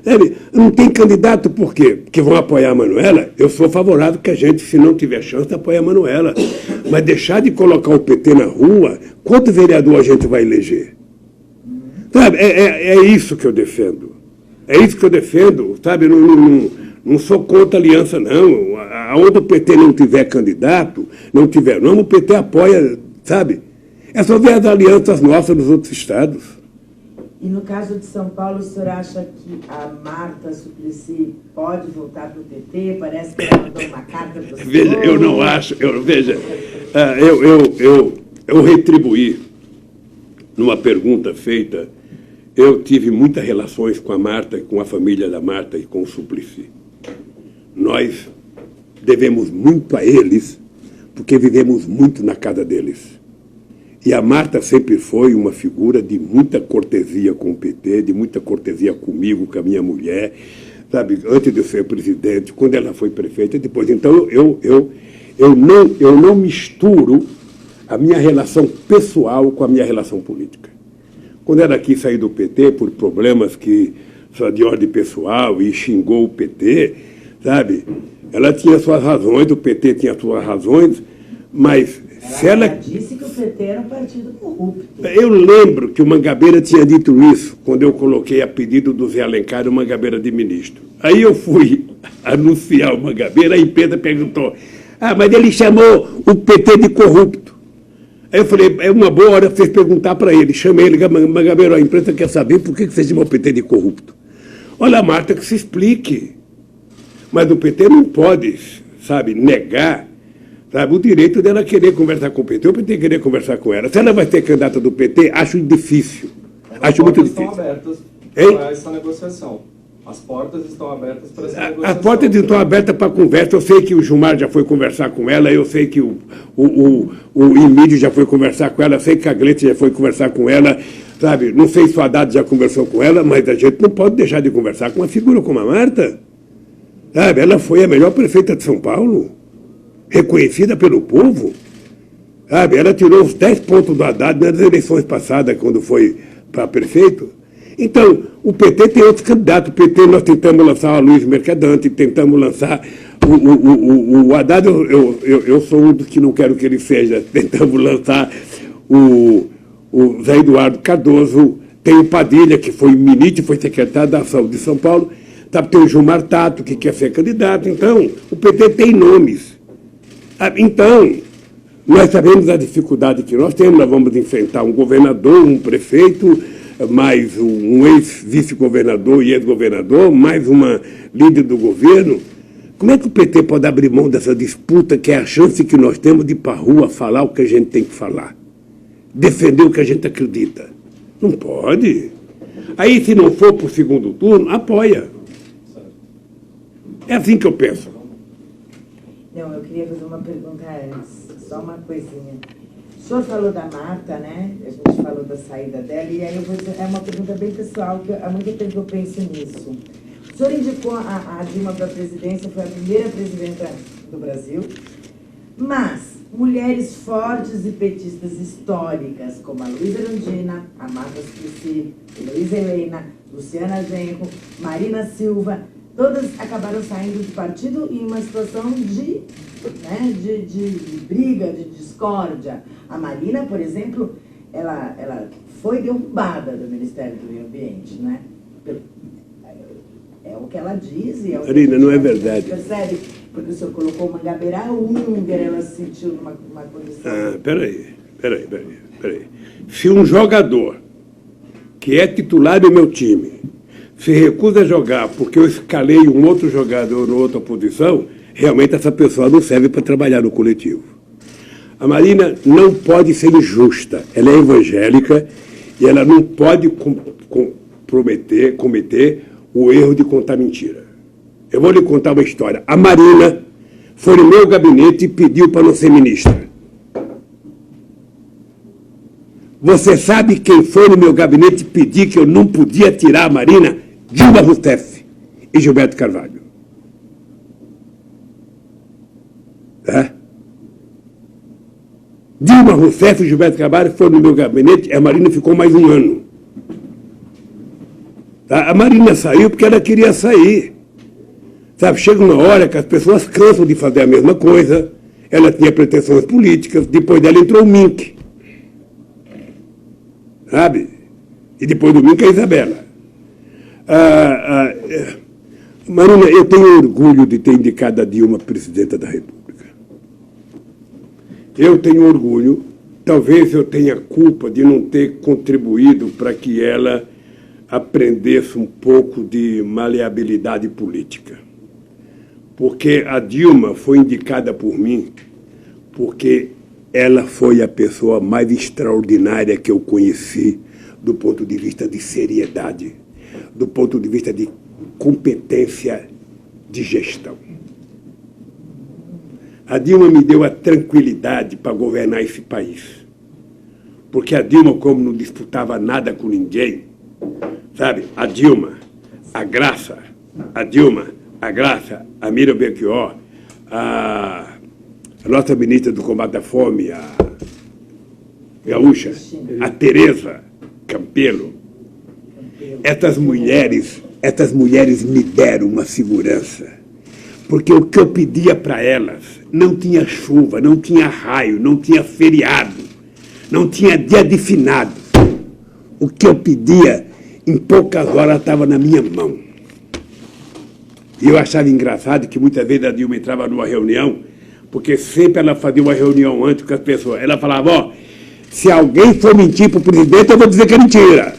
B: Sabe? Não tem candidato por quê? Porque vão apoiar a Manuela? Eu sou favorável que a gente, se não tiver chance, apoie a Manuela. Mas deixar de colocar o PT na rua, quanto vereador a gente vai eleger? Sabe? É isso que eu defendo. É isso que eu defendo, sabe? Não sou contra a aliança, não. Aonde o PT não tiver candidato, não tiver nome, o PT apoia, sabe? É só ver as alianças nossas nos outros estados.
C: E no caso de São Paulo, o senhor acha que a Marta Suplicy pode voltar para o PT? Parece que ela mandou uma carta para o senhor.
B: Veja, eu não acho. Eu retribuí numa pergunta feita. Eu tive muitas relações com a Marta, com a família da Marta e com o Suplicy. Nós devemos muito a eles, porque vivemos muito na casa deles. E a Marta sempre foi uma figura de muita cortesia com o PT, de muita cortesia comigo, com a minha mulher, sabe? Antes de eu ser presidente, quando ela foi prefeita, depois. Então, eu não misturo a minha relação pessoal com a minha relação política. Quando ela quis sair do PT por problemas de ordem pessoal e xingou o PT, sabe? Ela tinha suas razões, o PT tinha suas razões, mas se ela
C: disse que o PT era um partido corrupto.
B: Eu lembro que o Mangabeira tinha dito isso quando eu coloquei a pedido do Zé Alencar o Mangabeira de ministro. Aí eu fui anunciar o Mangabeira, a empresa perguntou, mas ele chamou o PT de corrupto. Aí eu falei, é uma boa hora vocês perguntar para ele. Chamei ele, Mangabeira, a imprensa quer saber por que você chamou o PT de corrupto. Olha, Marta, que se explique. Mas o PT não pode, sabe, negar, sabe, o direito dela querer conversar com o PT. O PT querer conversar com ela. Se ela vai ser candidata do PT, acho difícil. Acho muito difícil.
A: As portas estão abertas para essa negociação. As portas estão abertas para essa negociação.
B: As portas estão abertas para conversa. Eu sei que o Gilmar já foi conversar com ela, eu sei que o Emílio já foi conversar com ela, eu sei que a Glete já foi conversar com ela, sabe? Não sei se o Haddad já conversou com ela, mas a gente não pode deixar de conversar com uma figura como a Marta. Sabe? Ela foi a melhor prefeita de São Paulo, reconhecida pelo povo. Sabe? Ela tirou os 10 pontos do Haddad nas eleições passadas, quando foi para prefeito. Então, o PT tem outros candidatos. O PT, nós tentamos lançar o Luiz Mercadante, tentamos lançar o Haddad, eu sou um dos que não quero que ele seja. Tentamos lançar o Zé Eduardo Cardoso, tem o Padilha, que foi ministro, foi secretário da Saúde de São Paulo, tem o Gilmar Tato, que quer ser candidato. Então, o PT tem nomes. Então, nós sabemos a dificuldade que nós temos, nós vamos enfrentar um governador, um prefeito, mais um ex-vice-governador e ex-governador, mais uma líder do governo. Como é que o PT pode abrir mão dessa disputa, que é a chance que nós temos de ir para a rua falar o que a gente tem que falar? Defender o que a gente acredita? Não pode. Aí, se não for para o segundo turno, apoia. É assim que eu penso.
C: Não, eu queria fazer uma pergunta antes, só uma coisinha. O senhor falou da Marta, né? A gente falou da saída dela, e aí é uma pergunta bem pessoal, que há muito tempo eu penso nisso. O senhor indicou a Dilma para a presidência, foi a primeira presidenta do Brasil, mas mulheres fortes e petistas históricas, como a Luísa Erundina, a Marta Suplicy, Luísa Helena, Luciana Genro, Marina Silva, todas acabaram saindo do partido em uma situação de briga, de discórdia. A Marina, por exemplo, ela foi derrubada do Ministério do Meio Ambiente, né? É o que ela diz. É o
B: Marina, não é verdade.
C: Percebe? Porque o senhor colocou Mangabeira húngara, ela se sentiu numa condição...
B: Peraí. Se um jogador que é titular do meu time se recusa a jogar porque eu escalei um outro jogador em outra posição, realmente essa pessoa não serve para trabalhar no coletivo. A Marina não pode ser injusta. Ela é evangélica e ela não pode cometer o erro de contar mentira. Eu vou lhe contar uma história. A Marina foi no meu gabinete e pediu para não ser ministra. Você sabe quem foi no meu gabinete pedir que eu não podia tirar a Marina? Dilma Rousseff e Gilberto Carvalho. Dilma Rousseff e Gilberto Carvalho foram no meu gabinete e a Marina ficou mais um ano. A Marina saiu porque ela queria sair. Sabe, chega uma hora que as pessoas cansam de fazer a mesma coisa. Ela tinha pretensões políticas, depois dela entrou o Mink. Sabe? E depois do Mink a Isabela. Marina, eu tenho orgulho de ter indicado a Dilma presidenta da República. Eu tenho orgulho, talvez eu tenha culpa de não ter contribuído para que ela aprendesse um pouco de maleabilidade política. Porque a Dilma foi indicada por mim porque ela foi a pessoa mais extraordinária que eu conheci do ponto de vista de seriedade, do ponto de vista de competência de gestão. A Dilma me deu a tranquilidade para governar esse país. Porque a Dilma, como não disputava nada com ninguém, sabe? A Dilma, a Graça, a Miriam Belchior, a nossa ministra do Combate à Fome, a gaúcha, a Tereza Campelo. Essas mulheres me deram uma segurança. Porque o que eu pedia para elas não tinha chuva, não tinha raio, não tinha feriado, não tinha dia de finados. O que eu pedia, em poucas horas, estava na minha mão. E eu achava engraçado que muitas vezes a Dilma entrava numa reunião, porque sempre ela fazia uma reunião antes com as pessoas. Ela falava, ó, se alguém for mentir para o presidente, eu vou dizer que é mentira.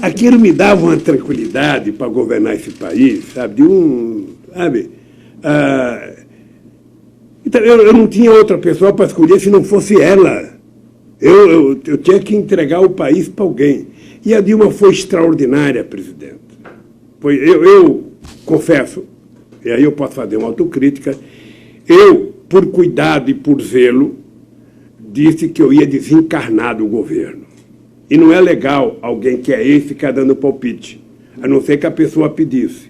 B: Aquilo me dava uma tranquilidade para governar esse país, sabe? Então, eu não tinha outra pessoa para escolher se não fosse ela. Eu tinha que entregar o país para alguém. E a Dilma foi extraordinária, presidente. Eu confesso, e aí eu posso fazer uma autocrítica, eu, por cuidado e por zelo, disse que eu ia desencarnar do governo. E não é legal alguém que é esse ficar dando palpite, a não ser que a pessoa pedisse.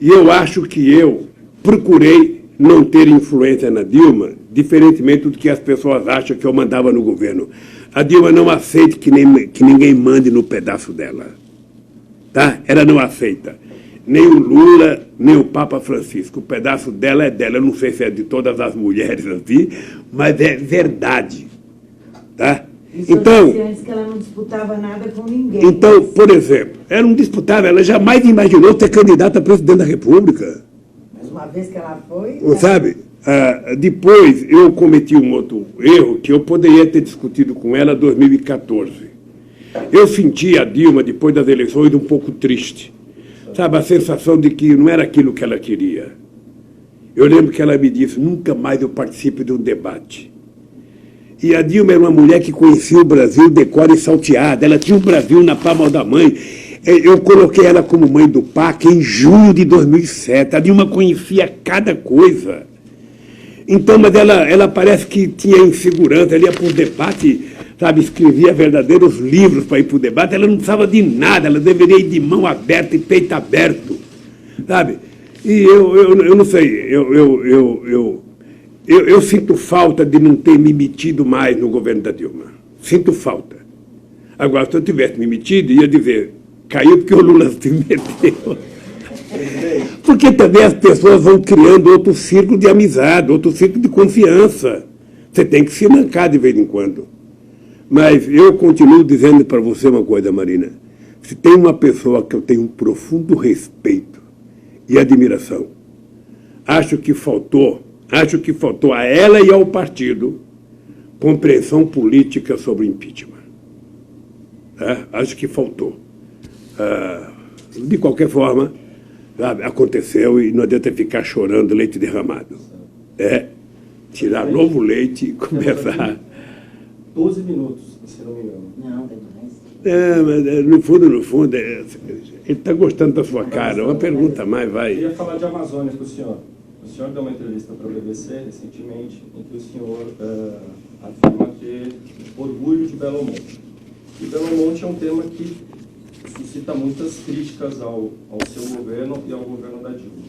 B: E eu acho que eu procurei não ter influência na Dilma, diferentemente do que as pessoas acham que eu mandava no governo. A Dilma não aceita que ninguém mande no pedaço dela. Tá? Ela não aceita. Nem o Lula, nem o Papa Francisco. O pedaço dela é dela. Eu não sei se é de todas as mulheres assim, mas é verdade. Tá?
C: Então, antes que ela não disputava nada com ninguém.
B: Então, por exemplo, ela não disputava, ela jamais imaginou ser candidata a presidente da República.
C: Mas uma vez que ela foi...
B: Sabe? Depois, eu cometi um outro erro que eu poderia ter discutido com ela em 2014. Eu senti a Dilma, depois das eleições, um pouco triste. Sabe, a sensação de que não era aquilo que ela queria. Eu lembro que ela me disse, nunca mais eu participo de um debate. E a Dilma era uma mulher que conhecia o Brasil de cor e salteada. Ela tinha o Brasil na palma da mãe. Eu coloquei ela como mãe do PAC em junho de 2007. A Dilma conhecia cada coisa. Então, mas ela parece que tinha insegurança. Ela ia para o debate, sabe, escrevia verdadeiros livros para ir para o debate. Ela não precisava de nada. Ela deveria ir de mão aberta e peito aberto, sabe? E eu não sei, eu sinto falta de não ter me metido mais no governo da Dilma. Sinto falta. Agora, se eu tivesse me metido, ia dizer, caiu porque o Lula se meteu. Porque também as pessoas vão criando outro círculo de amizade, outro círculo de confiança. Você tem que se mancar de vez em quando. Mas eu continuo dizendo para você uma coisa, Marina. Se tem uma pessoa que eu tenho um profundo respeito e admiração, acho que faltou a ela e ao partido compreensão política sobre o impeachment. Acho que faltou. De qualquer forma, aconteceu e não adianta ficar chorando leite derramado. Tirar novo leite e começar.
A: 12 minutos, se não me engano.
C: Não, tem mais.
B: Mas no fundo, ele está gostando da sua cara. Uma pergunta mais, vai.
A: Eu ia falar de Amazônia com o senhor. O senhor deu uma entrevista para a BBC recentemente, em que o senhor afirma ter orgulho de Belo Monte. E Belo Monte é um tema que suscita muitas críticas ao seu governo e ao governo da Dilma.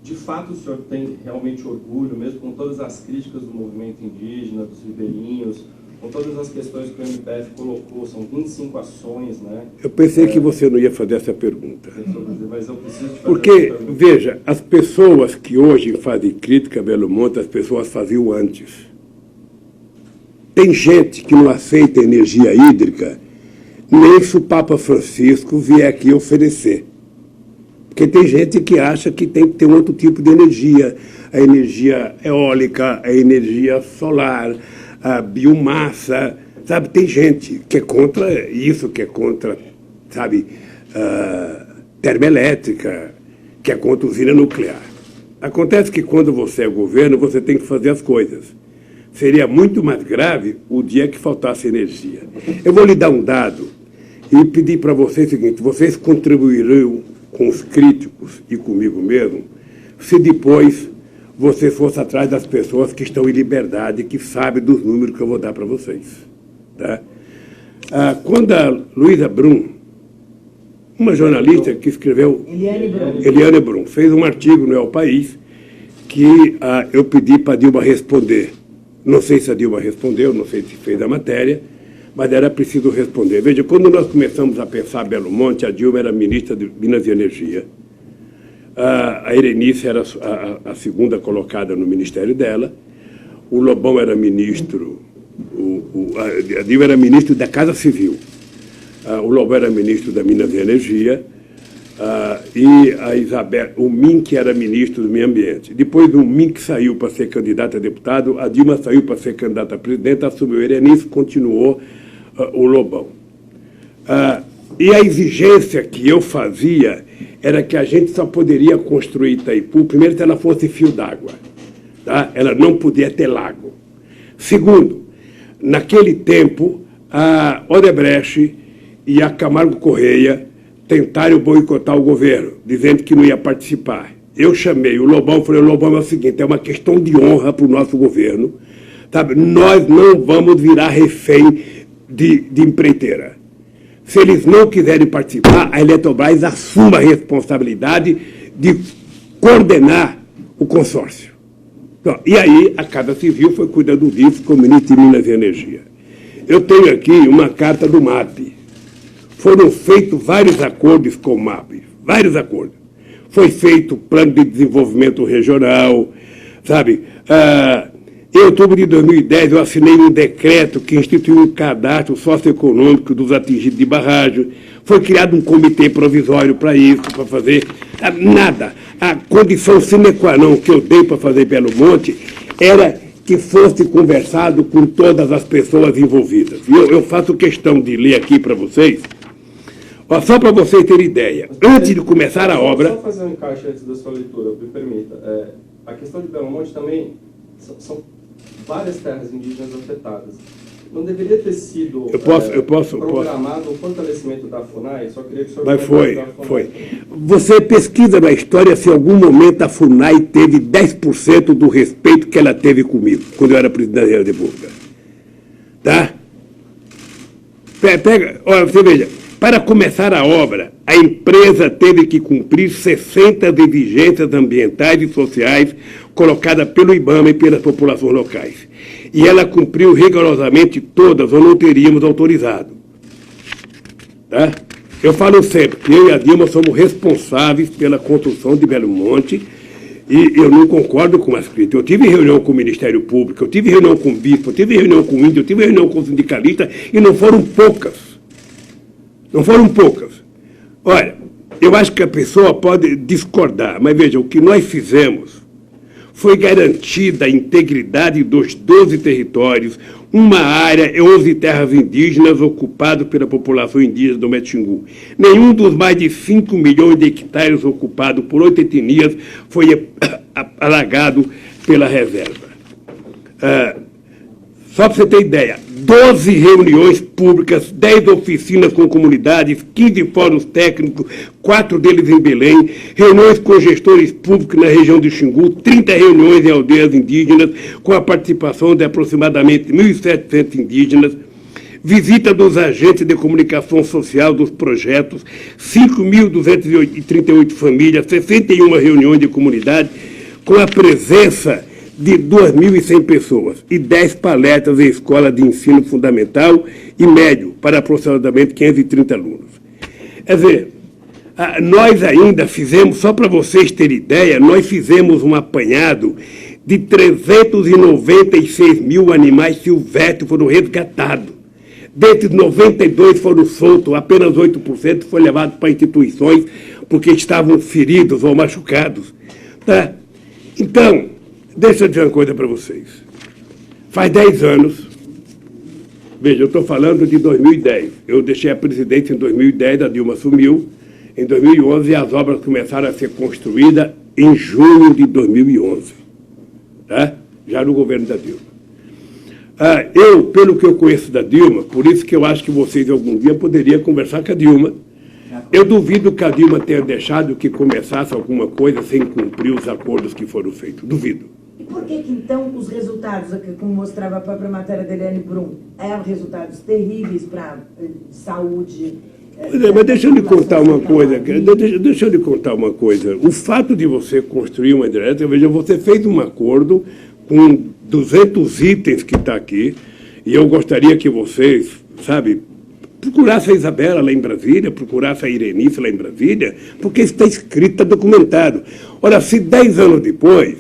A: De fato, o senhor tem realmente orgulho, mesmo com todas as críticas do movimento indígena, dos ribeirinhos, com todas as questões que o MPF colocou, são 25 ações, né? Eu
B: pensei que você não ia fazer essa pergunta.
A: Mas eu preciso te fazer
B: Porque,
A: essa pergunta.
B: veja, as pessoas que hoje fazem crítica a Belo Monte, as pessoas faziam antes. Tem gente que não aceita energia hídrica, nem se o Papa Francisco vier aqui oferecer. Porque tem gente que acha que tem que ter um outro tipo de energia. A energia eólica, a energia solar, a biomassa, sabe? Tem gente que é contra isso, que é contra, sabe, termoelétrica, que é contra usina nuclear. Acontece que quando você é governo, você tem que fazer as coisas. Seria muito mais grave o dia que faltasse energia. Eu vou lhe dar um dado e pedir para vocês o seguinte, vocês contribuirão com os críticos e comigo mesmo, se depois você fosse atrás das pessoas que estão em liberdade, que sabem dos números que eu vou dar para vocês. Tá? Quando a Luísa Brum, uma jornalista que escreveu... Eliane Brum, fez um artigo no El País que eu pedi para a Dilma responder. Não sei se a Dilma respondeu, não sei se fez a matéria, mas era preciso responder. Veja, quando nós começamos a pensar Belo Monte, a Dilma era ministra de Minas e Energia. A Erenice era a segunda colocada no ministério dela. O Lobão era ministro, a Dilma era ministro da Casa Civil. O Lobão era ministro da Minas e Energia. E a Isabel, o Mink era ministro do Meio Ambiente. Depois o Mink saiu para ser candidato a deputado, a Dilma saiu para ser candidata a presidente, assumiu a Erenice, continuou o Lobão. E a exigência que eu fazia era que a gente só poderia construir Itaipu, primeiro, se ela fosse fio d'água. Tá? Ela não podia ter lago. Segundo, naquele tempo, a Odebrecht e a Camargo Correia tentaram boicotar o governo, dizendo que não ia participar. Eu chamei o Lobão, falei, Lobão, é o seguinte, é uma questão de honra para o nosso governo, sabe? Nós não vamos virar refém de empreiteira. Se eles não quiserem participar, a Eletrobras assuma a responsabilidade de coordenar o consórcio. Então, e aí a Casa Civil foi cuidando disso com o ministro de Minas e Energia. Eu tenho aqui uma carta do MAP. Foram feitos vários acordos com o MAP, vários acordos. Foi feito plano de desenvolvimento regional, sabe? Em outubro de 2010, eu assinei um decreto que instituiu um cadastro socioeconômico dos atingidos de barragem. Foi criado um comitê provisório para isso, para fazer nada. A condição sine qua non que eu dei para fazer Belo Monte era que fosse conversado com todas as pessoas envolvidas. E eu faço questão de ler aqui para vocês, só para vocês terem ideia. Antes de começar a obra...
A: Só fazer um encaixe antes da sua leitura, me permita. A questão de Belo Monte também são várias terras indígenas afetadas. Não deveria ter sido programado o fortalecimento da FUNAI? Só queria que o senhor...
B: Mas foi. Você pesquisa na história se em algum momento a FUNAI teve 10% do respeito que ela teve comigo, quando eu era presidente da República. Tá? Pega, olha, você veja, para começar a obra, a empresa teve que cumprir 60 exigências ambientais e sociais colocadas pelo IBAMA e pelas populações locais. E ela cumpriu rigorosamente todas, ou não teríamos autorizado. Tá? Eu falo sempre que eu e a Dilma somos responsáveis pela construção de Belo Monte, e eu não concordo com as críticas. Eu tive reunião com o Ministério Público, eu tive reunião com o bispo, eu tive reunião com o índio, eu tive reunião com os sindicalistas, e não foram poucas. Não foram poucas. Olha, eu acho que a pessoa pode discordar, mas veja, o que nós fizemos foi garantida a integridade dos 12 territórios, uma área e 11 terras indígenas ocupadas pela população indígena do Metingu. Nenhum dos mais de 5 milhões de hectares ocupados por 8 etnias foi alagado pela reserva. Só para você ter ideia, 12 reuniões públicas, 10 oficinas com comunidades, 15 fóruns técnicos, 4 deles em Belém, reuniões com gestores públicos na região do Xingu, 30 reuniões em aldeias indígenas, com a participação de aproximadamente 1.700 indígenas, visita dos agentes de comunicação social dos projetos, 5.238 famílias, 61 reuniões de comunidade, com a presença de 2.100 pessoas e 10 palestras em escola de ensino fundamental e médio para aproximadamente 530 alunos. Quer dizer, nós ainda fizemos, só para vocês terem ideia, nós fizemos um apanhado de 396 mil animais silvestres foram resgatados. Desses 92 foram soltos, apenas 8% foi levado para instituições porque estavam feridos ou machucados. Tá? Então, deixa eu dizer uma coisa para vocês. Faz 10 anos, veja, eu estou falando de 2010. Eu deixei a presidência em 2010, a Dilma assumiu. Em 2011, as obras começaram a ser construídas em junho de 2011. Tá? Já no governo da Dilma. Eu, pelo que eu conheço da Dilma, por isso que eu acho que vocês algum dia poderiam conversar com a Dilma. Eu duvido que a Dilma tenha deixado que começasse alguma coisa sem cumprir os acordos que foram feitos. Duvido.
C: E por que então os resultados, como mostrava a própria matéria da Eliane Brum, eram resultados terríveis para saúde?
B: Mas deixa eu lhe contar uma coisa. Deixa eu lhe contar uma coisa. O fato de você construir uma hidrelétrica, veja, você fez um acordo com 200 itens que está aqui, e eu gostaria que vocês, sabe, procurassem a Isabela lá em Brasília, procurassem a Irenice lá em Brasília, porque isso está escrito, está documentado. Ora, se 10 anos depois,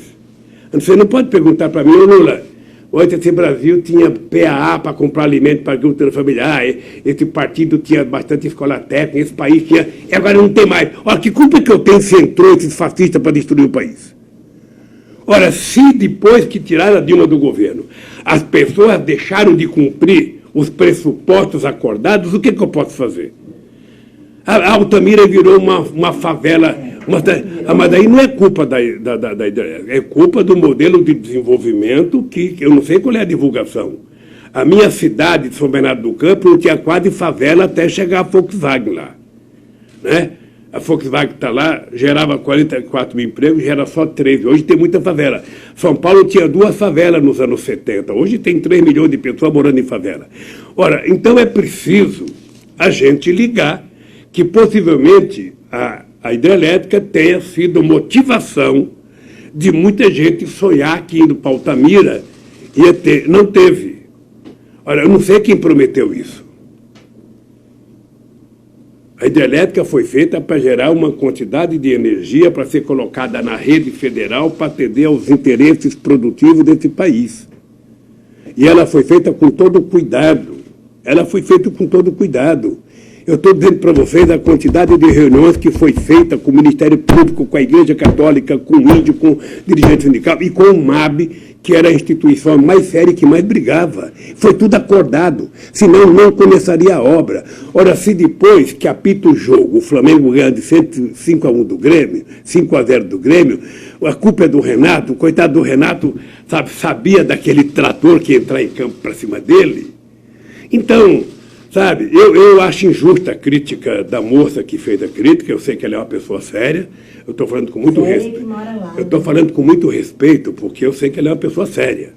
B: você não pode perguntar para mim, Lula, hoje esse Brasil tinha PAA para comprar alimento para a agricultura familiar, esse partido tinha bastante escola técnica, esse país tinha, e agora não tem mais. Olha, que culpa que eu tenho se entrou esses fascistas para destruir o país? Ora, se depois que tiraram a Dilma do governo, as pessoas deixaram de cumprir os pressupostos acordados, o que eu posso fazer? A Altamira virou uma favela, mas daí não é culpa da hidrelétrica, é culpa do modelo de desenvolvimento que eu não sei qual é a divulgação. A minha cidade de São Bernardo do Campo não tinha quase favela até chegar a Volkswagen lá, né? A Volkswagen está lá, gerava 44 mil empregos, gera só 13. Hoje tem muita favela. São Paulo tinha 2 favelas nos anos 70. Hoje tem 3 milhões de pessoas morando em favela. Ora, então é preciso a gente ligar que possivelmente a hidrelétrica tenha sido motivação de muita gente sonhar que indo para Altamira ia ter. Não teve. Ora, eu não sei quem prometeu isso. A hidrelétrica foi feita para gerar uma quantidade de energia para ser colocada na rede federal para atender aos interesses produtivos desse país. E ela foi feita com todo cuidado. Ela foi feita com todo cuidado. Eu estou dizendo para vocês a quantidade de reuniões que foi feita com o Ministério Público, com a Igreja Católica, com o índio, com o dirigente sindical e com o MAB, que era a instituição mais séria e que mais brigava. Foi tudo acordado, senão não começaria a obra. Ora, se depois que apita o jogo, o Flamengo ganha de 5-1 do Grêmio, 5-0 do Grêmio, a culpa é do Renato, o coitado do Renato sabia daquele trator que ia entrar em campo para cima dele. Então, sabe, eu acho injusta a crítica da moça que fez a crítica, eu sei que ela é uma pessoa séria, eu estou falando com muito respeito. Eu estou falando com muito respeito, porque eu sei que ela é uma pessoa séria.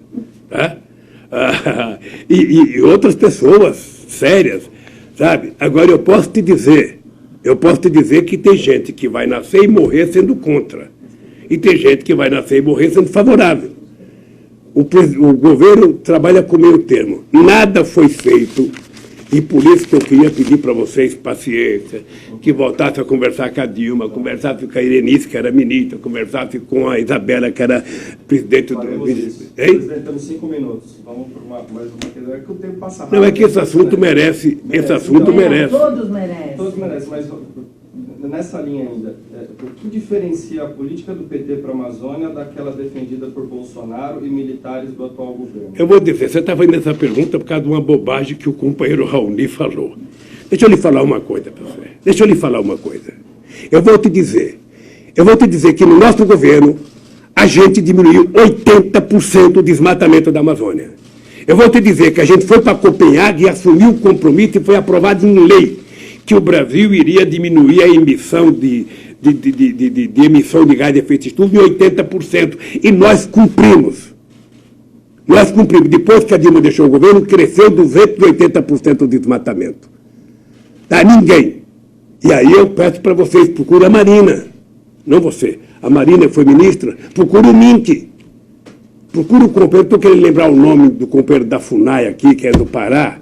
B: Tá? E outras pessoas sérias, sabe? Agora eu posso te dizer que tem gente que vai nascer e morrer sendo contra. E tem gente que vai nascer e morrer sendo favorável. O governo trabalha com meio termo. Nada foi feito. E por isso que eu queria pedir para vocês paciência, que voltasse a conversar com a Dilma, conversasse com a Irenice, que era ministra, conversasse com a Isabela, que era presidente do...
A: Presidente, temos 5 minutos. Vamos por mais uma questão. É que o tempo passa rápido.
B: Não, é que esse assunto merece. Esse assunto merece.
C: Todos merecem.
A: Todos merecem, mas nessa linha ainda, o que diferencia a política do PT para a Amazônia daquela defendida por Bolsonaro e militares do atual governo?
B: Eu vou dizer, você está fazendo essa pergunta por causa de uma bobagem que o companheiro Raoni falou. Deixa eu lhe falar uma coisa para você. Eu vou te dizer que no nosso governo a gente diminuiu 80% o desmatamento da Amazônia. Eu vou te dizer que a gente foi para Copenhague e assumiu o compromisso e foi aprovado em lei que o Brasil iria diminuir a emissão de emissão de gás de efeito estufa em 80%. E nós cumprimos. Depois que a Dilma deixou o governo, cresceu 280% o desmatamento. Tá? Ninguém. E aí eu peço para vocês, procurem a Marina. Não você. A Marina foi ministra. Procure o MINT. Procure o companheiro. Estou querendo lembrar o nome do companheiro da FUNAI aqui, que é do Pará.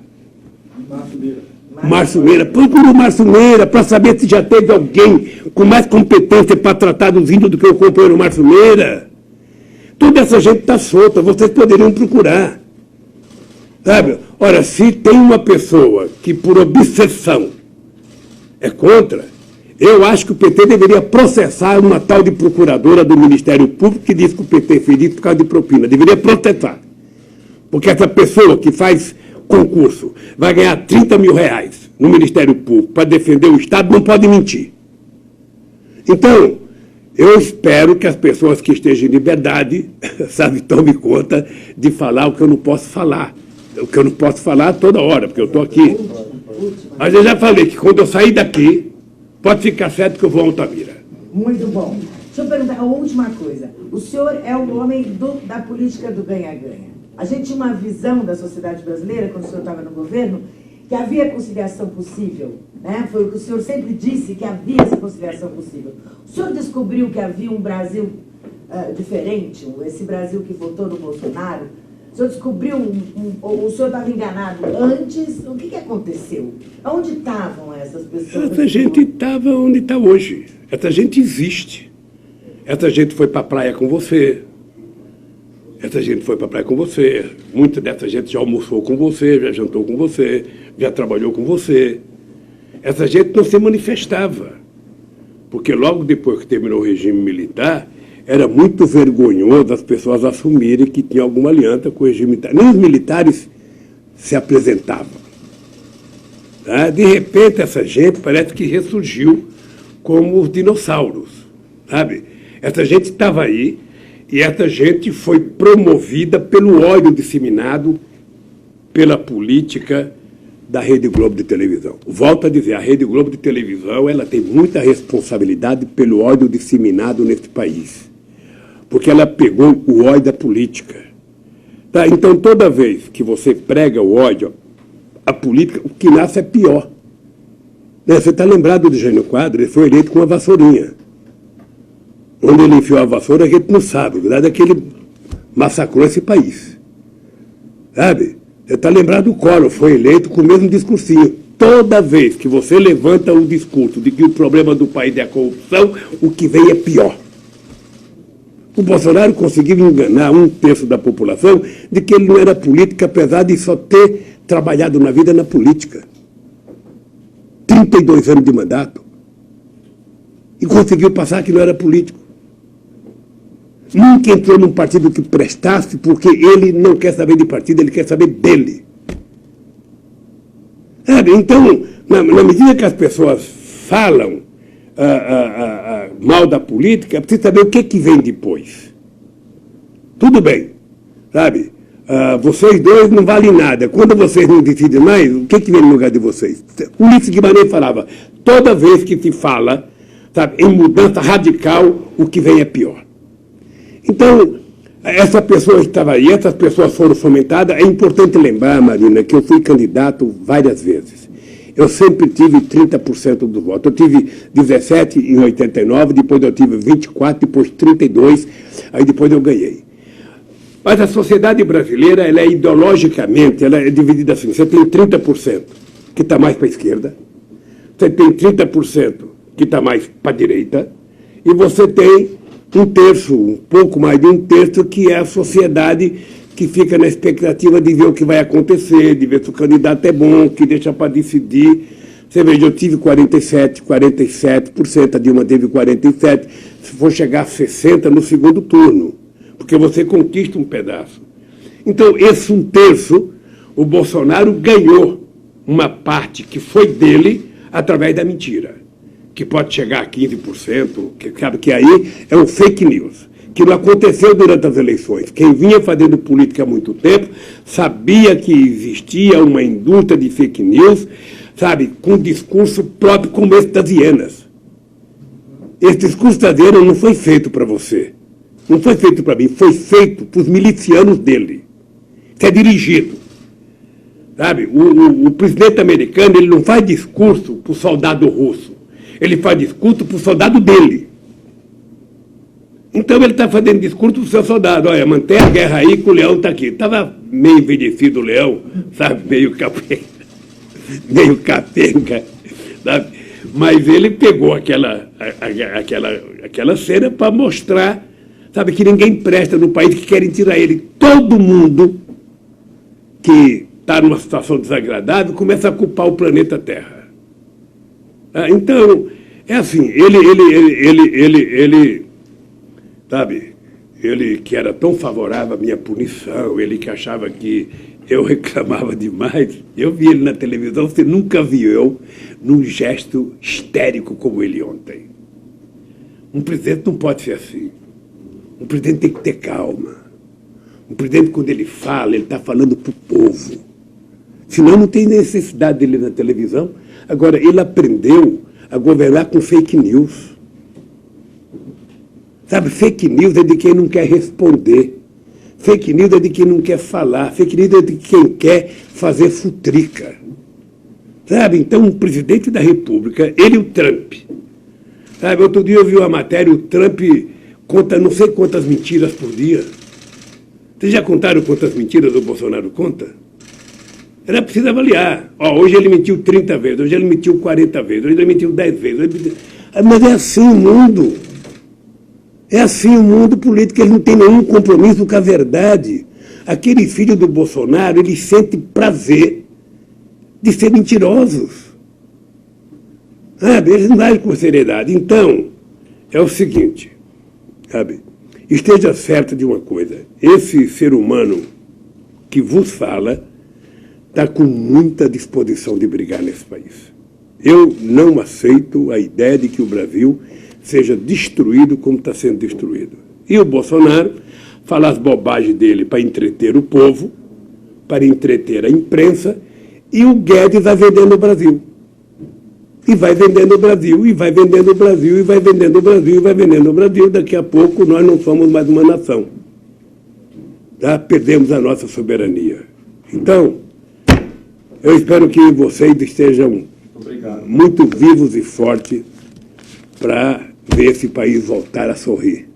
B: Márcio Meira. Procure o Márcio Meira para saber se já teve alguém com mais competência para tratar dos índios do que o companheiro Márcio Meira. Toda essa gente está solta, vocês poderiam procurar. Sabe? Ora, se tem uma pessoa que por obsessão é contra, eu acho que o PT deveria processar uma tal de procuradora do Ministério Público que diz que o PT fez isso por causa de propina. Deveria processar. Porque essa pessoa que faz concurso vai ganhar 30 mil reais no Ministério Público para defender o Estado, não pode mentir. Então, eu espero que as pessoas que estejam em liberdade, sabe, tomem conta de falar o que eu não posso falar. O que eu não posso falar toda hora, porque eu estou aqui. Mas eu já falei que quando eu sair daqui, pode ficar certo que eu vou a Altamira.
C: Muito bom. Deixa eu perguntar a última coisa. O senhor é o homem da política do ganha-ganha. A gente tinha uma visão da sociedade brasileira, quando o senhor estava no governo, que havia conciliação possível. Né? Foi o que o senhor sempre disse, que havia essa conciliação possível. O senhor descobriu que havia um Brasil diferente, esse Brasil que votou no Bolsonaro? O senhor descobriu, o senhor estava enganado antes? O que aconteceu? Onde estavam essas pessoas?
B: Essa gente estava onde está hoje. Essa gente existe. Essa gente foi para a praia com você. Muita dessa gente já almoçou com você, já jantou com você, já trabalhou com você. Essa gente não se manifestava. Porque logo depois que terminou o regime militar, era muito vergonhoso as pessoas assumirem que tinha alguma aliança com o regime militar. Nem os militares se apresentavam. Tá? De repente, essa gente parece que ressurgiu como os dinossauros. Sabe? Essa gente estava aí e essa gente foi promovida pelo ódio disseminado pela política da Rede Globo de televisão. Volto a dizer, a Rede Globo de televisão ela tem muita responsabilidade pelo ódio disseminado nesse país. Porque ela pegou o ódio da política. Tá? Então, toda vez que você prega o ódio, a política, o que nasce é pior. Você está lembrado do Jânio Quadros? Ele foi eleito com uma vassourinha. Onde ele enfiou a vassoura, a gente não sabe. Na verdade é que ele massacrou esse país. Sabe? Você está lembrado do Collor, foi eleito com o mesmo discursinho. Toda vez que você levanta o discurso de que o problema do país é a corrupção, o que vem é pior. O Bolsonaro conseguiu enganar 1/3 da população de que ele não era político, apesar de só ter trabalhado na vida na política. 32 anos de mandato. E conseguiu passar que não era político. Nunca entrou num partido que prestasse, porque ele não quer saber de partido, ele quer saber dele. Sabe? Então, na medida que as pessoas falam mal da política, é preciso saber o que vem depois. Tudo bem, sabe? Vocês dois não valem nada. Quando vocês não decidem mais, o que vem no lugar de vocês? O Ulisses Guimarães falava, toda vez que se fala, sabe, em mudança radical, o que vem é pior. Então, essa pessoa estava aí, essas pessoas foram fomentadas. É importante lembrar, Marina, que eu fui candidato várias vezes. Eu sempre tive 30% do voto. Eu tive 17 em 89, depois eu tive 24, depois 32, aí depois eu ganhei. Mas a sociedade brasileira, ela é ideologicamente, ela é dividida assim. Você tem 30% que está mais para a esquerda, você tem 30% que está mais para a direita, e você tem 1/3, um pouco mais de 1/3, que é a sociedade que fica na expectativa de ver o que vai acontecer, de ver se o candidato é bom, que deixa para decidir. Você veja, eu tive 47%, a Dilma teve 47%, se for chegar a 60% no segundo turno, porque você conquista um pedaço. Então, esse 1/3, o Bolsonaro ganhou uma parte que foi dele através da mentira, que pode chegar a 15%, que aí é um fake news, que não aconteceu durante as eleições. Quem vinha fazendo política há muito tempo sabia que existia uma indústria de fake news, sabe, com discurso próprio como esse das hienas. Esse discurso das hienas não foi feito para você, não foi feito para mim, foi feito para os milicianos dele. Isso é dirigido. Sabe, o presidente americano, ele não faz discurso para o soldado russo, ele faz discurso para o soldado dele. Então ele está fazendo discurso para o seu soldado. Olha, mantém a guerra aí que o leão está aqui. Estava meio envelhecido o leão, sabe, meio capenga, sabe? Mas ele pegou aquela cena para mostrar, sabe, que ninguém presta no país, que querem tirar ele. Todo mundo que está numa situação desagradável começa a culpar o planeta Terra. Então, é assim, sabe, ele que era tão favorável à minha punição, ele que achava que eu reclamava demais, eu vi ele na televisão, você nunca viu eu num gesto histérico como ele ontem. Um presidente não pode ser assim. Um presidente tem que ter calma. Um presidente, quando ele fala, ele está falando para o povo. Senão não tem necessidade dele na televisão. Agora, ele aprendeu a governar com fake news. Sabe, fake news é de quem não quer responder. Fake news é de quem não quer falar. Fake news é de quem quer fazer futrica. Sabe, então o presidente da República, ele e o Trump. Sabe, outro dia eu vi uma matéria, o Trump conta não sei quantas mentiras por dia. Vocês já contaram quantas mentiras o Bolsonaro conta? Era preciso avaliar. Hoje ele mentiu 30 vezes, hoje ele mentiu 40 vezes, hoje ele mentiu 10 vezes. Mas é assim o mundo. É assim o mundo político, ele não tem nenhum compromisso com a verdade. Aquele filho do Bolsonaro, ele sente prazer de ser mentirosos. Sabe? Eles não agem com seriedade. Então, é o seguinte, sabe? Esteja certo de uma coisa. Esse ser humano que vos fala está com muita disposição de brigar nesse país. Eu não aceito a ideia de que o Brasil seja destruído como está sendo destruído. E o Bolsonaro fala as bobagens dele para entreter o povo, para entreter a imprensa, e o Guedes vai vendendo o Brasil. E vai vendendo o Brasil, e vai vendendo o Brasil, e vai vendendo o Brasil, e vai vendendo o Brasil. Daqui a pouco nós não somos mais uma nação. Tá? Perdemos a nossa soberania. Então, eu espero que vocês estejam muito vivos e fortes para ver esse país voltar a sorrir.